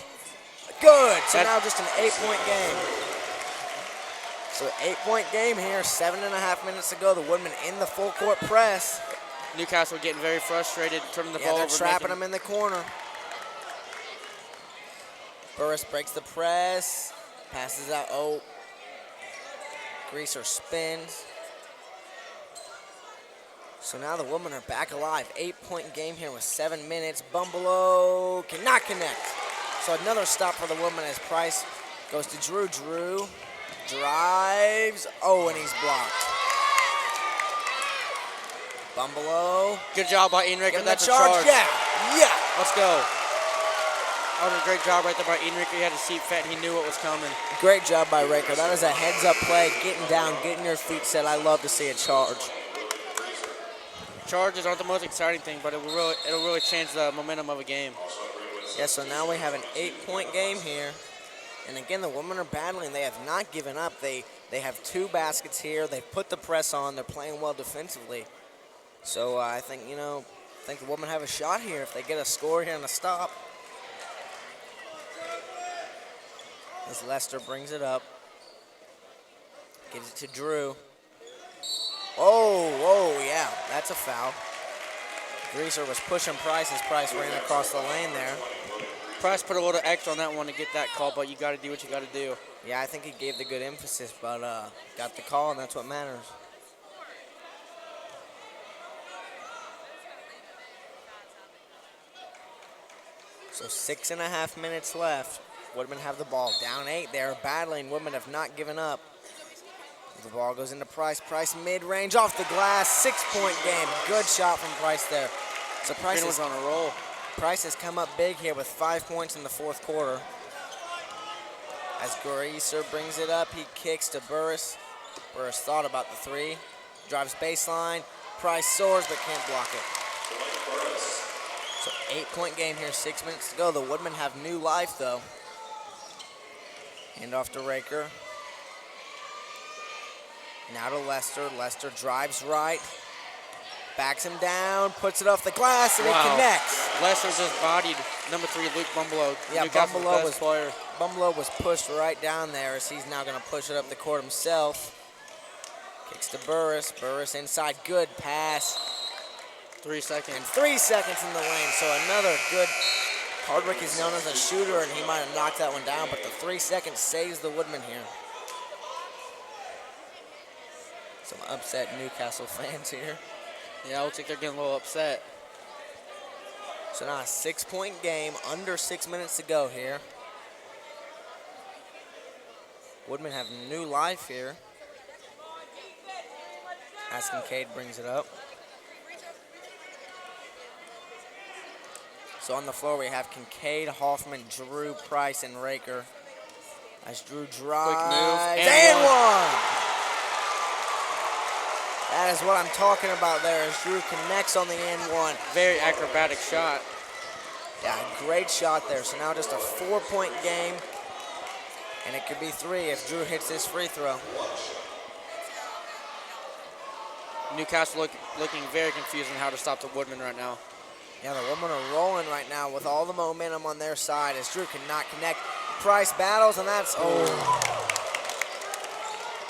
Good. So now just an 8-point game. So 8-point game here, 7.5 minutes to go. The Woodmen in the full court press. Newcastle getting very frustrated, turning the ball over. They're trapping them in the corner. Burris breaks the press. Passes out. Oh. Greaser spins. So now the women are back alive. 8-point game here with 7 minutes. Bumbleow cannot connect. So another stop for the woman as Price goes to Drew. Drew drives. Oh, and he's blocked. Bumbleow. Good job by Enrique. Give him that That's a charge. charge. Yeah. Let's go. That was a great job right there by Enrique. He had his seat fat. He knew what was coming. Great job by Raker. That is a heads-up play. Getting down, getting your feet set. I love to see a charge. Charges aren't the most exciting thing, but it'll really change the momentum of a game. Yeah, so now we have an 8-point game here. And again, the women are battling. They have not given up. They have 2 baskets here. They've put the press on. They're playing well defensively. So I think the women have a shot here if they get a score here and a stop. As Lester brings it up. Gives it to Drew. Oh, yeah, that's a foul. Greaser was pushing Price as Price ran across the lane there. Price put a little extra on that one to get that call, but you got to do what you got to do. Yeah, I think he gave the good emphasis, but got the call, and that's what matters. So 6.5 minutes left. Woodmen have the ball. Down 8. They're battling. Woodmen have not given up. The ball goes into Price. Price mid-range off the glass. 6-point game. Good shot from Price there. So Price was on a roll. Price has come up big here with 5 points in the 4th quarter. As Greaser brings it up, he kicks to Burris. Burris thought about the 3. Drives baseline. Price soars but can't block it. So 8-point game here, 6 minutes to go. The Woodmen have new life though. Hand off to Raker. Now to Lester. Lester drives right. Backs him down, puts it off the glass, and it connects. Lester just bodied number 3, Luke Bumbleow. Yeah, Bumbleow was pushed right down there as he's now going to push it up the court himself. Kicks to Burris. Burris inside. Good pass. 3 seconds. And 3 seconds in the lane. So another good. Hardwick is known as a shooter, and he might have knocked that one down, but the 3 seconds saves the Woodmen here. Some upset Newcastle fans here. Yeah, I looks like they're getting a little upset. So now a 6-point game, under 6 minutes to go here. Woodmen have new life here. As Kincaid brings it up. So on the floor we have Kincaid, Hoffman, Drew, Price, and Raker. As Drew drives. Quick move. And one! That is what I'm talking about there as Drew connects on the and one. Very acrobatic shot. Yeah, great shot there. So now just a 4-point game. And it could be 3 if Drew hits this free throw. Newcastle looking very confused on how to stop the Woodmen right now. Yeah, the Woodmen are rolling right now with all the momentum on their side as Drew cannot connect. Price battles, and that's,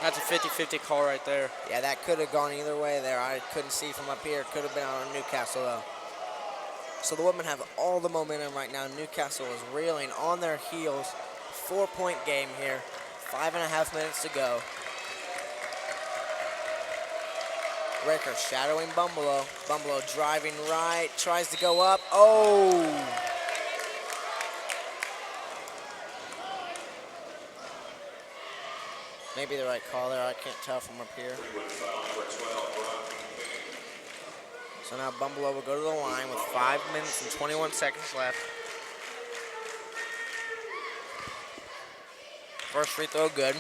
That's a 50-50 call right there. Yeah, that could have gone either way there. I couldn't see from up here. Could have been on Newcastle, though. So the Woodmen have all the momentum right now. Newcastle is reeling on their heels. 4-point game here. 5.5 minutes to go. Raker shadowing Bumbleow. Bumbleow driving right. Tries to go up. Oh! Maybe the right call there. I can't tell from up here. So now Bumbleow will go to the line with 5 minutes and 21 seconds left. First free throw good.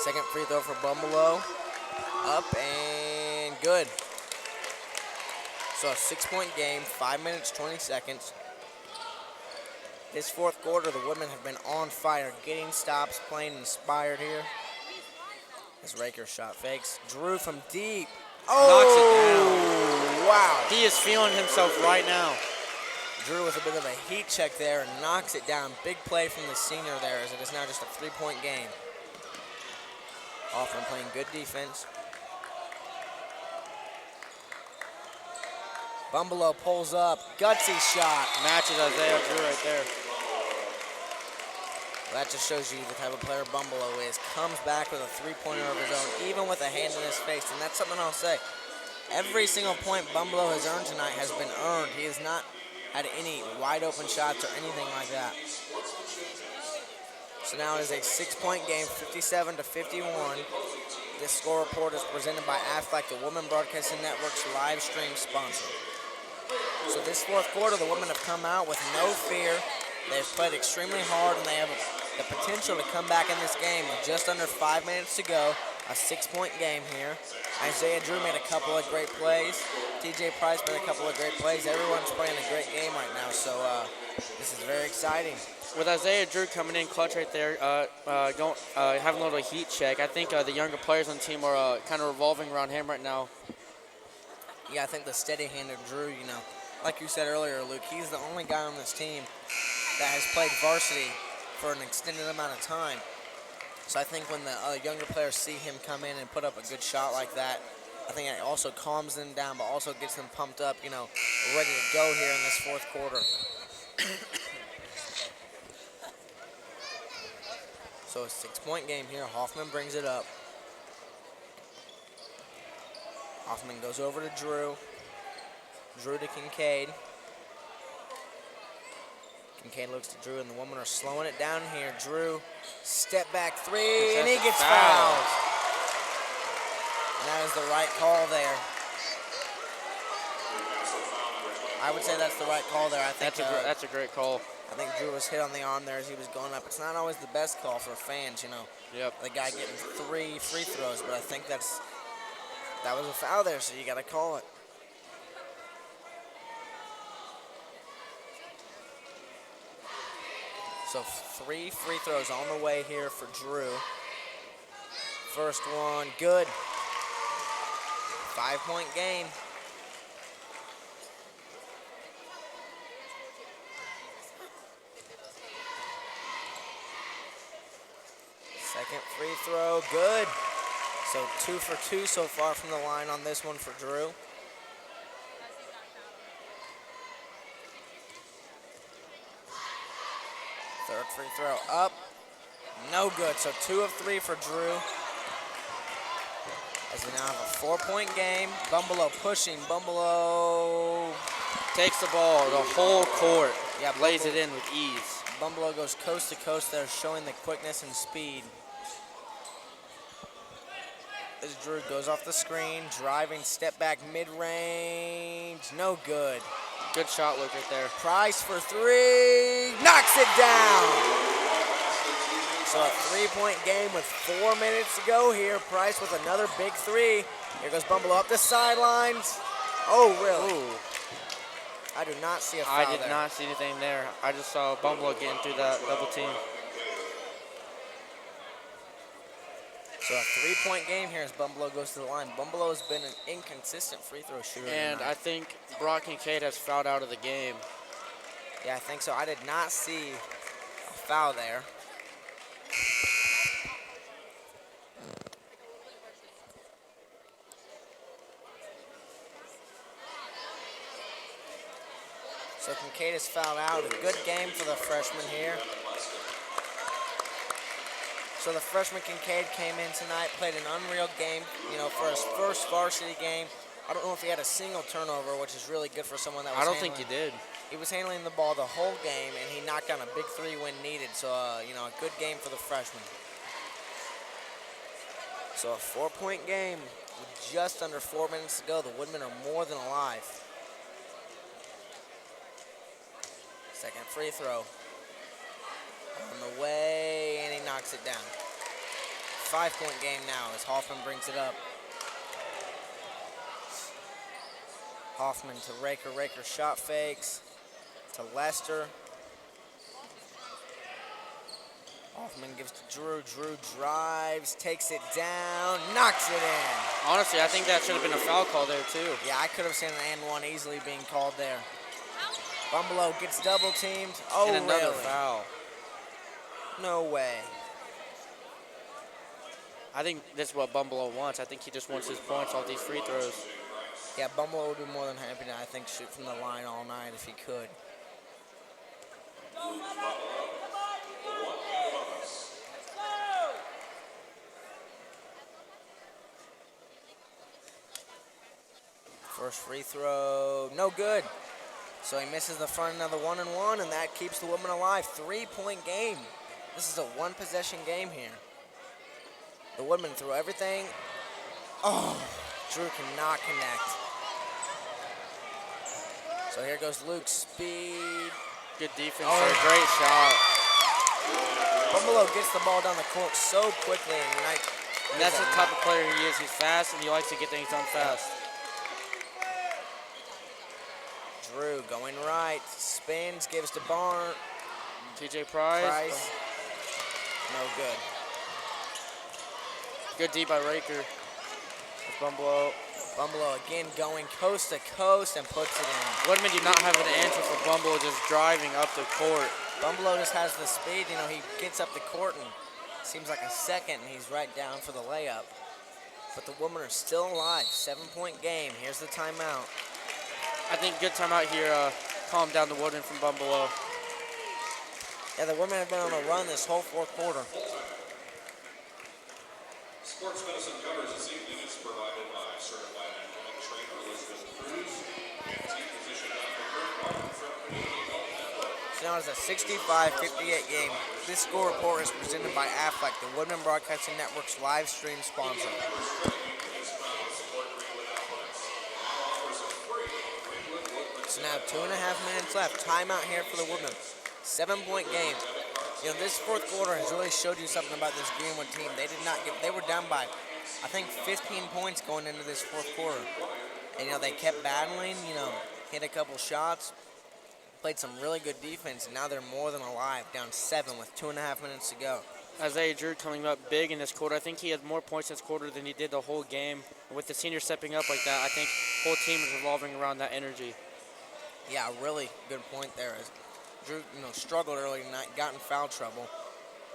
Second free throw for Bumbleow. Up and good. So a 6-point game, 5 minutes, 20 seconds. This 4th quarter, the Woodmen have been on fire, getting stops, playing inspired here. As Raker shot fakes. Drew from deep. Knocks it down. Wow. He is feeling himself right now. Drew with a bit of a heat check there and knocks it down. Big play from the senior there as it is now just a 3-point game. Hoffman playing good defense. Bumbelow pulls up, gutsy shot. Matches Isaiah Drew right there. That just shows you the type of player Bumbelow is. Comes back with a three-pointer of his own, even with a hand in his face. And that's something I'll say. Every single point Bumbelow has earned tonight has been earned. He has not had any wide open shots or anything like that. So now it is a 6-point game, 57-51. This score report is presented by Aflac, the Women Broadcasting Network's live stream sponsor. So this fourth quarter, the Women have come out with no fear. They've played extremely hard, and they have the potential to come back in this game with just under 5 minutes to go. A 6-point game here. Isaiah Drew made a couple of great plays. TJ Price made a couple of great plays. Everyone's playing a great game right now, so this is very exciting. With Isaiah Drew coming in clutch right there, having a little heat check, I think the younger players on the team are kind of revolving around him right now. Yeah, I think the steady hand of Drew, you know, like you said earlier, Luke, he's the only guy on this team that has played varsity for an extended amount of time. So I think when the younger players see him come in and put up a good shot like that, I think it also calms them down, but also gets them pumped up, you know, ready to go here in this fourth quarter. So a 6-point game here. Hoffman brings it up. Hoffman goes over to Drew. Drew to Kincaid. Kincaid looks to Drew, and the Women are slowing it down here. Drew, step back three, and he gets fouled. And that is the right call there. I would say that's the right call there. I think that's a great call. I think Drew was hit on the arm there as he was going up. It's not always the best call for fans, you know. Yep. The guy getting 3 free throws, but I think that was a foul there, so you got to call it. So 3 free throws on the way here for Drew. First one, good. 5-point game. Second free throw, good. So 2 for 2 so far from the line on this one for Drew. Third free throw up, no good. So 2 of 3 for Drew. As we now have a 4-point game. Bumbelow pushing, Bumbelow takes the ball the whole court. Yeah, lays it in with ease. Bumbelow goes coast to coast there, showing the quickness and speed. As Drew goes off the screen, driving, step back, mid-range, no good. Good shot look right there. Price for 3, knocks it down. So a 3-point game with 4 minutes to go here. Price with another big 3. Here goes Bumbelow up the sidelines. Oh, really? Ooh. I do not see a foul I did not see anything there. I just saw Bumbelow getting through that double team. So a 3-point game here as Bumbelow goes to the line. Bumbelow has been an inconsistent free throw shooter And tonight. I think Brock Kincaid has fouled out of the game. Yeah, I think so. I did not see a foul there. So Kincaid is fouled out. A good game for the freshman here. So the freshman Kincaid came in tonight, played an unreal game, you know, for his first varsity game. I don't know if he had a single turnover, which is really good for someone that was I don't think he did. He was handling the ball the whole game, and he knocked down a big 3 when needed. So, you know, a good game for the freshman. So a 4-point game with just under 4 minutes to go. The Woodmen are more than alive. Second free throw. On the way, and he knocks it down. 5-point game now as Hoffman brings it up. Hoffman to Raker. Raker shot fakes to Lester. Hoffman gives to Drew. Drew drives, takes it down, knocks it in. Honestly, I think that should have been a foul call there too. Yeah, I could have seen an and one easily being called there. Bumbelow gets double teamed. Oh, and another really? foul. No way. I think that's what Bumbelow wants. I think he just wants his points off these free throws. Yeah, Bumble would be more than happy to, I think, shoot from the line all night if he could. First free throw, no good. So he misses the front of the 1-and-1, and that keeps the Woodmen alive. 3-point game. This is a one-possession game here. The Woodmen threw everything. Oh, Drew cannot connect. So here goes Luke. Speed. Good defense. Great shot. Bumbelow gets the ball down the court so quickly, and that's the type of player he is. He's fast, and he likes to get things done fast. Drew going right, spins, gives to Barn. TJ Price. No good. Good D by Raker. Bumbelow. Bumbelow again going coast to coast and puts it in. Woodmen do not have an answer for Bumbelow just driving up the court. Bumbelow just has the speed. He gets up the court and seems like a second, and he's right down for the layup. But the Woodmen are still alive. 7-point game. Here's the timeout. I think good timeout here. Calm down the Woodmen from Bumbelow. Yeah, the Woodmen have been on a run this whole fourth quarter. Sports medicine covers this evening is provided by certified athletic trainer Elizabeth Cruz and team physician Dr. Kurt Martin from Community Health Network. So now it's a 65-58 game. This score report is presented by Aflac, the Woodmen Broadcasting Network's live stream sponsor. So now 2.5 minutes left. Timeout here for the Woodmen. 7-point game. This fourth quarter has really showed you something about this Greenwood team. They were down by, I think, 15 points going into this fourth quarter. And, they kept battling, hit a couple shots, played some really good defense, and now they're more than alive, down 7 with 2.5 minutes to go. Isaiah Drew coming up big in this quarter. I think he had more points this quarter than he did the whole game. With the senior stepping up like that, I think the whole team is revolving around that energy. Yeah, really good point there. As Drew, struggled early tonight, got in foul trouble,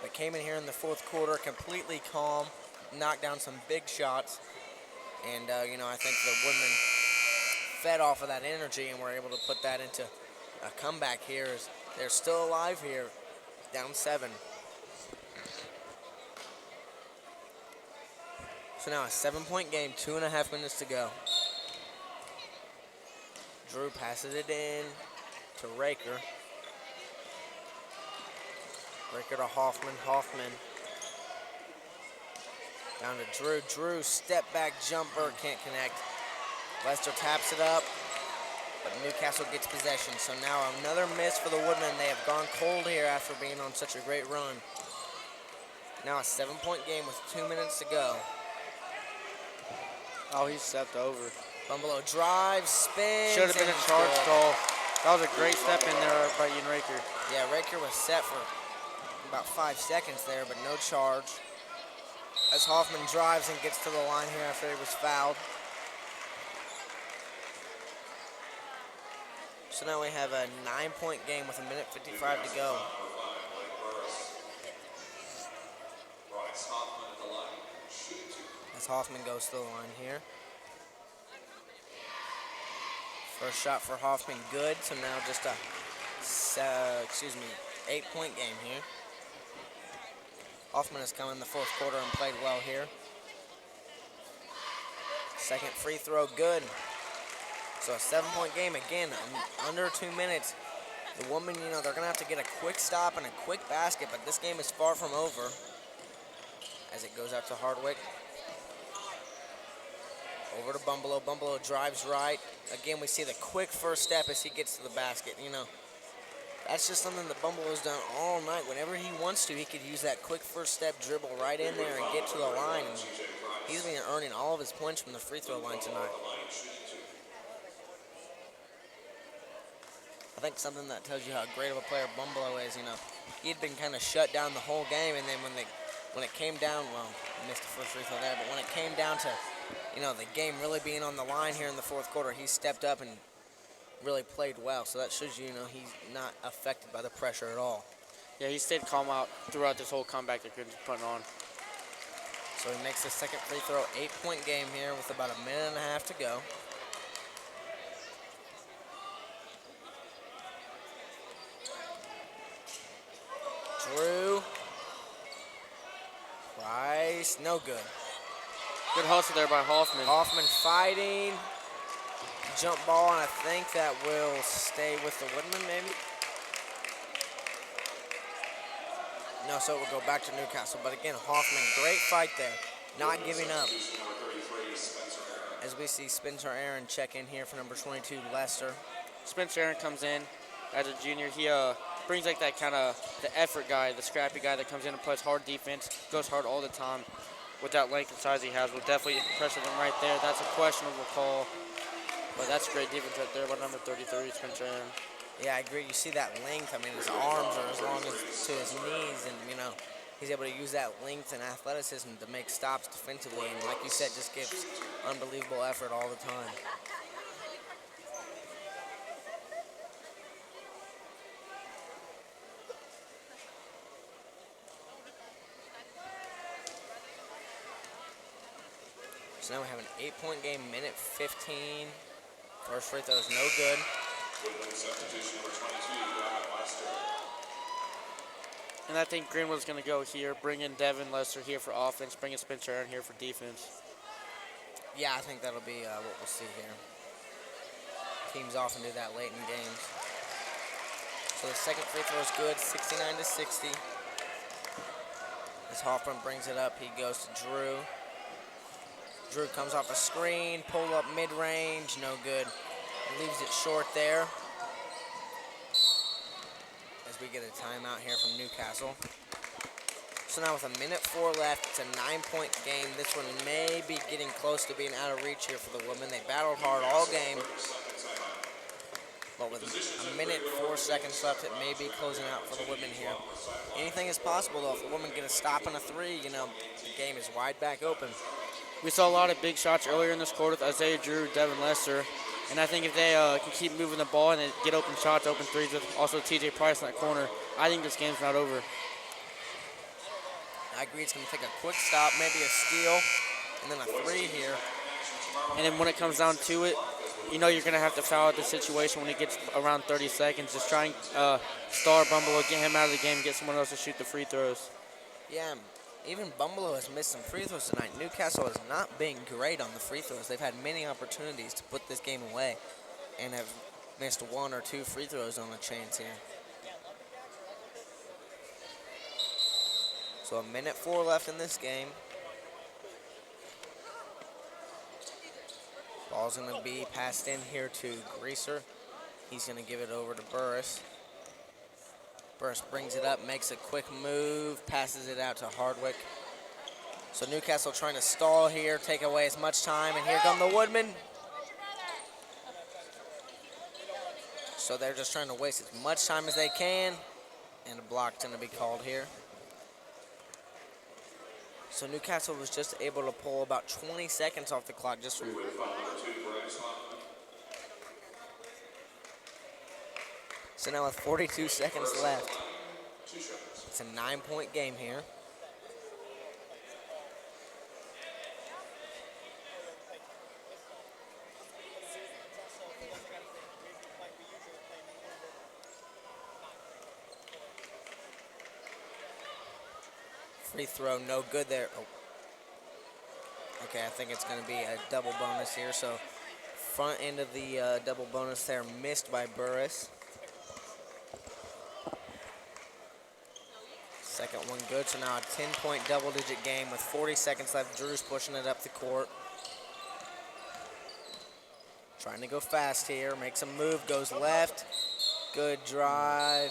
but came in here in the fourth quarter completely calm, knocked down some big shots, and I think the Woodmen fed off of that energy and were able to put that into a comeback here. As they're still alive here, down 7. So now a 7-point game, 2.5 minutes to go. Drew passes it in to Raker. Raker to Hoffman. Hoffman down to Drew. Drew, step back jumper, can't connect. Lester taps it up, but Newcastle gets possession. So now another miss for the Woodmen. They have gone cold here after being on such a great run. Now a 7-point game with 2 minutes to go. Oh, he stepped over. Bumbelow drives, spins. Should have been a charge call. That was a great step in there by Ian Raker. Yeah, Raker was set for about 5 seconds there, but no charge. As Hoffman drives and gets to the line here after he was fouled. So now we have a 9-point game with 1:55 to go. As Hoffman goes to the line here. First shot for Hoffman, good. So now just a, 8-point game here. Hoffman has come in the fourth quarter and played well here. Second free throw, good. So a 7-point game again, under 2 minutes. The Woodmen, they're going to have to get a quick stop and a quick basket, but this game is far from over. As it goes out to Hardwick. Over to Bumbelow. Bumbelow drives right. Again, we see the quick first step as he gets to the basket. That's just something that Bumbelow's done all night. Whenever he wants to, he could use that quick first step dribble right in there and get to the line. And he's been earning all of his points from the free throw line tonight. I think something that tells you how great of a player Bumbelow is, he had been kind of shut down the whole game, and then when it came down, well, he missed the first free throw there, but when it came down to, the game really being on the line here in the fourth quarter, he stepped up and really played well. So that shows you, he's not affected by the pressure at all. Yeah, he stayed calm out throughout this whole comeback that Greenwood's putting on. So he makes the second free throw. 8-point game here with about 1.5 minutes to go. face, no good. Good hustle there by Hoffman. Hoffman fighting. Jump ball, and I think that will stay with the Woodmen, maybe? No, so it will go back to Newcastle. But again, Hoffman, great fight there. Not giving up. As we see Spencer Aaron check in here for number 22, Lester. Spencer Aaron comes in as a junior. He brings like that kind of the effort guy, the scrappy guy that comes in and plays hard defense, goes hard all the time. With that length and size he has, will definitely pressure them right there. That's a questionable call. But that's great defense right there by number 33, Spencer Aaron. Yeah, I agree. You see that length. I mean, his arms are as long as to his knees, and, you know, he's able to use that length and athleticism to make stops defensively. And like you said, just gives unbelievable effort all the time. So now we have an 8-point game, minute 15. First free throw is no good. And I think Greenwood's going to go here, bring in Devin Lester here for offense, bring in Spencer Aaron here for defense. Yeah, I think that'll be what we'll see here. Teams often do that late in games. So the second free throw is good, 69-60. As Hoffman brings it up, he goes to Drew. Drew comes off a screen, pull up mid-range, no good. Leaves it short there. As we get a timeout here from Newcastle. So now with a minute 4 left, it's a 9-point game. This one may be getting close to being out of reach here for the Woodmen. They battled hard all game. But with a minute 4 seconds left, it may be closing out for the Woodmen here. Anything is possible though. If the Woodmen get a stop and a 3, you know, the game is wide back open. We saw a lot of big shots earlier in this quarter with Isaiah Drew, Devin Lester. And I think if they can keep moving the ball and get open shots, open threes with also TJ Price in that corner, I think this game's not over. I agree it's going to take a quick stop, maybe a steal, and then a 3 here. And then when it comes down to it, you know you're going to have to foul out the situation when it gets around 30 seconds. Just try and star Bumble, get him out of the game, get someone else to shoot the free throws. Yeah, even Bumble has missed some free throws tonight. Newcastle has not been great on the free throws. They've had many opportunities to put this game away and have missed 1 or 2 free throws on a chance here. So a minute 4 left in this game. Ball's going to be passed in here to Greaser. He's going to give it over to Burris. Burris brings it up, makes a quick move, passes it out to Hardwick. So Newcastle trying to stall here, take away as much time, and here come the Woodmen. So they're just trying to waste as much time as they can, and a block's going to be called here. So Newcastle was just able to pull about 20 seconds off the clock just from... So now with 42 seconds left, it's a 9-point game here. Free throw, no good there. Oh. Okay, I think it's going to be a double bonus here. So front end of the double bonus there missed by Burris. Second one good, so now a 10-point double-digit game with 40 seconds left. Drew's pushing it up the court. Trying to go fast here, makes a move, goes left. Good drive.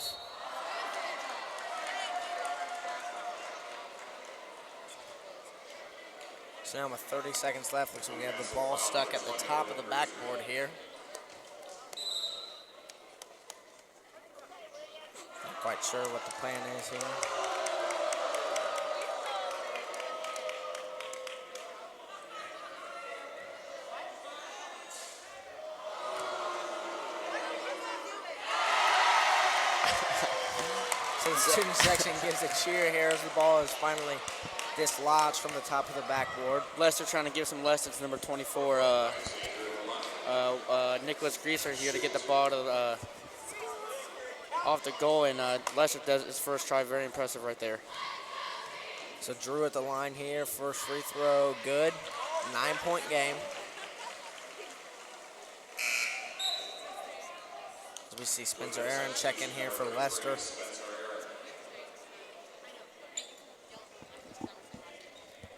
So now with 30 seconds left, looks like we have the ball stuck at the top of the backboard here. Not quite sure what the plan is here. So the student section gives a cheer here as the ball is finally dislodged from the top of the backboard. Lester trying to give some lessons, number 24, Nicholas Greaser here to get the ball to, off the goal, and Lester does his first try. Very impressive right there. So Drew at the line here, first free throw, good. 9-point game. As we see Spencer Aaron check in here for Leicester.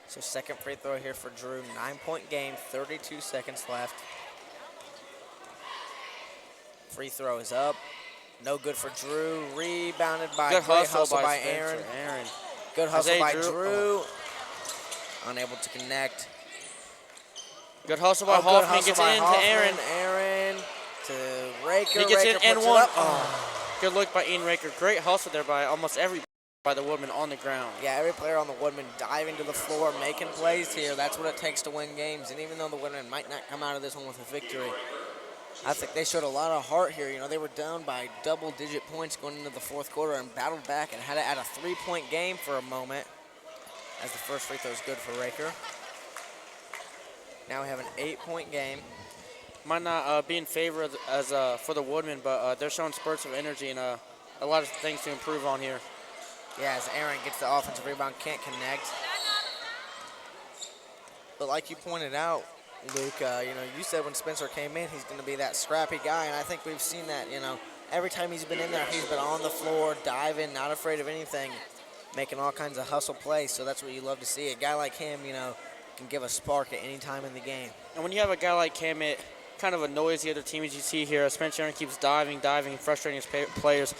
So second free throw here for Drew, 9-point game, 32 seconds left. Free throw is up, no good for Drew. Rebounded by Good great hustle by Aaron. Aaron. Good hustle by Drew. Oh. Unable to connect. Good hustle by Hoffman. Gets it into Aaron. Aaron to Raker. He gets Raker it and puts one. It up. Oh. Good look by Ian Raker. Great hustle there by almost every by the Woodmen on the ground. Yeah, every player on the Woodmen diving to the floor, making plays here. That's what it takes to win games. And even though the Woodmen might not come out of this one with a victory, I think they showed a lot of heart here. You know, they were down by double-digit points going into the fourth quarter and battled back and had it at a 3-point game for a moment. As the first free throw is good for Raker. Now we have an 8-point game. Might not be in favor of for the Woodmen, but they're showing spurts of energy and a lot of things to improve on here. Yeah, as Aaron gets the offensive rebound, can't connect. But like you pointed out, Luke, you know, you said when Spencer came in, he's going to be that scrappy guy, and I think we've seen that, you know. Every time he's been in there, he's been on the floor, diving, not afraid of anything, making all kinds of hustle plays, so that's what you love to see. A guy like him, you know, can give a spark at any time in the game. And when you have a guy like him, it kind of annoys the other team, as you see here. Spencer Aaron keeps diving, and frustrating his players.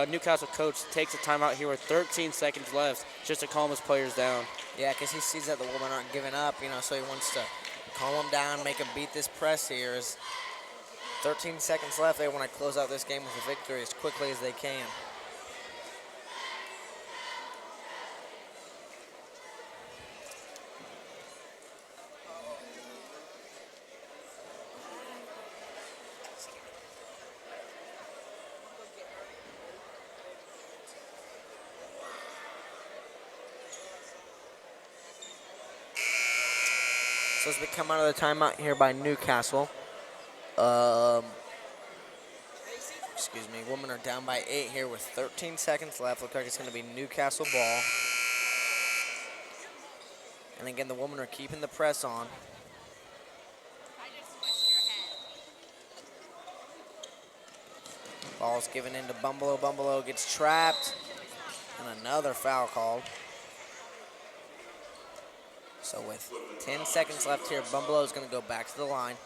Newcastle coach takes a timeout here with 13 seconds left just to calm his players down. Yeah, because he sees that the Woodmen aren't giving up, you know, so he wants to calm them down, make them beat this press here. As 13 seconds left, they want to close out this game with a victory as quickly as they can. So as we come out of the timeout here by Newcastle, excuse me, Women are down by 8 here with 13 seconds left. Looks like it's going to be Newcastle ball. And again, the Women are keeping the press on. Ball's given into Bumbalo. Bumbalo gets trapped. And another foul called. So with 10 seconds left here, Bumbalo is going to go back to the line.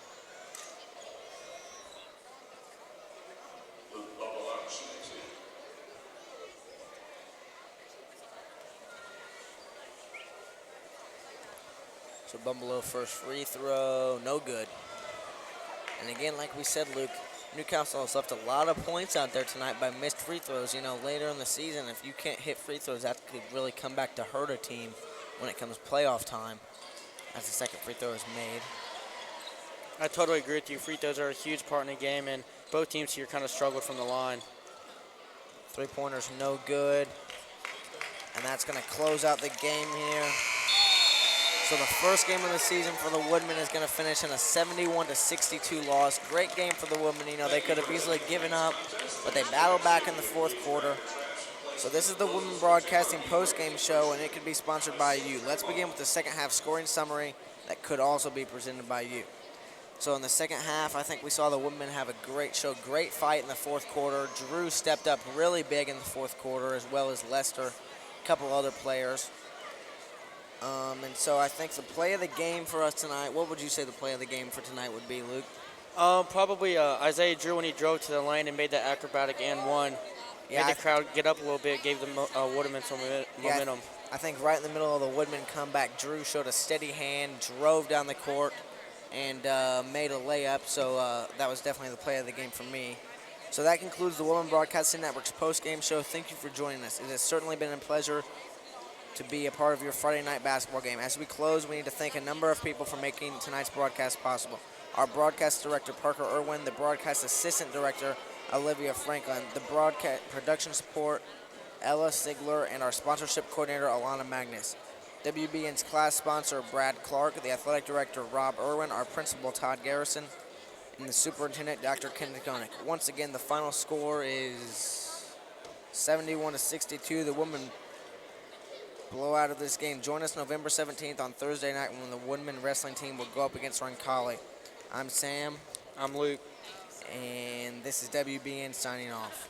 So Bumbalo first free throw, no good. And again, like we said, Luke, Newcastle has left a lot of points out there tonight by missed free throws. You know, later in the season, if you can't hit free throws, that could really come back to hurt a team when it comes playoff time, as the second free throw is made. I totally agree with you. Free throws are a huge part in the game, and both teams here kind of struggled from the line. Three-pointers no good. And that's going to close out the game here. So the first game of the season for the Woodmen is going to finish in a 71-62 loss. Great game for the Woodmen. You know, they could have easily given up, but they battled back in the fourth quarter. So this is the Woodmen Broadcasting post-game show, and it could be sponsored by you. Let's begin with the second half scoring summary that could also be presented by you. So in the second half, I think we saw the Woodmen have a great fight in the fourth quarter. Drew stepped up really big in the fourth quarter, as well as Leicester, a couple other players. And so I think the play of the game for us tonight, what would you say the play of the game for tonight would be, Luke? Probably Isaiah Drew when he drove to the lane and made that acrobatic and one. Yeah, made the crowd get up a little bit, gave the Woodmen some momentum. I think right in the middle of the Woodmen comeback, Drew showed a steady hand, drove down the court, and made a layup. So that was definitely the play of the game for me. So that concludes the Woodmen Broadcasting Network's post-game show. Thank you for joining us. It has certainly been a pleasure to be a part of your Friday night basketball game. As we close, we need to thank a number of people for making tonight's broadcast possible. Our broadcast director, Parker Irwin, the broadcast assistant director, Olivia Franklin, the broadcast production support, Ella Sigler, and our sponsorship coordinator, Alana Magnus. WBN's class sponsor, Brad Clark, the athletic director, Rob Irwin, our principal, Todd Garrison, and the superintendent, Dr. Ken Koenig. Once again, the final score is 71-62. The Women blowout of this game. Join us November 17th on Thursday night when the Woodmen wrestling team will go up against Roncalli. I'm Sam, I'm Luke. and this is WBN signing off.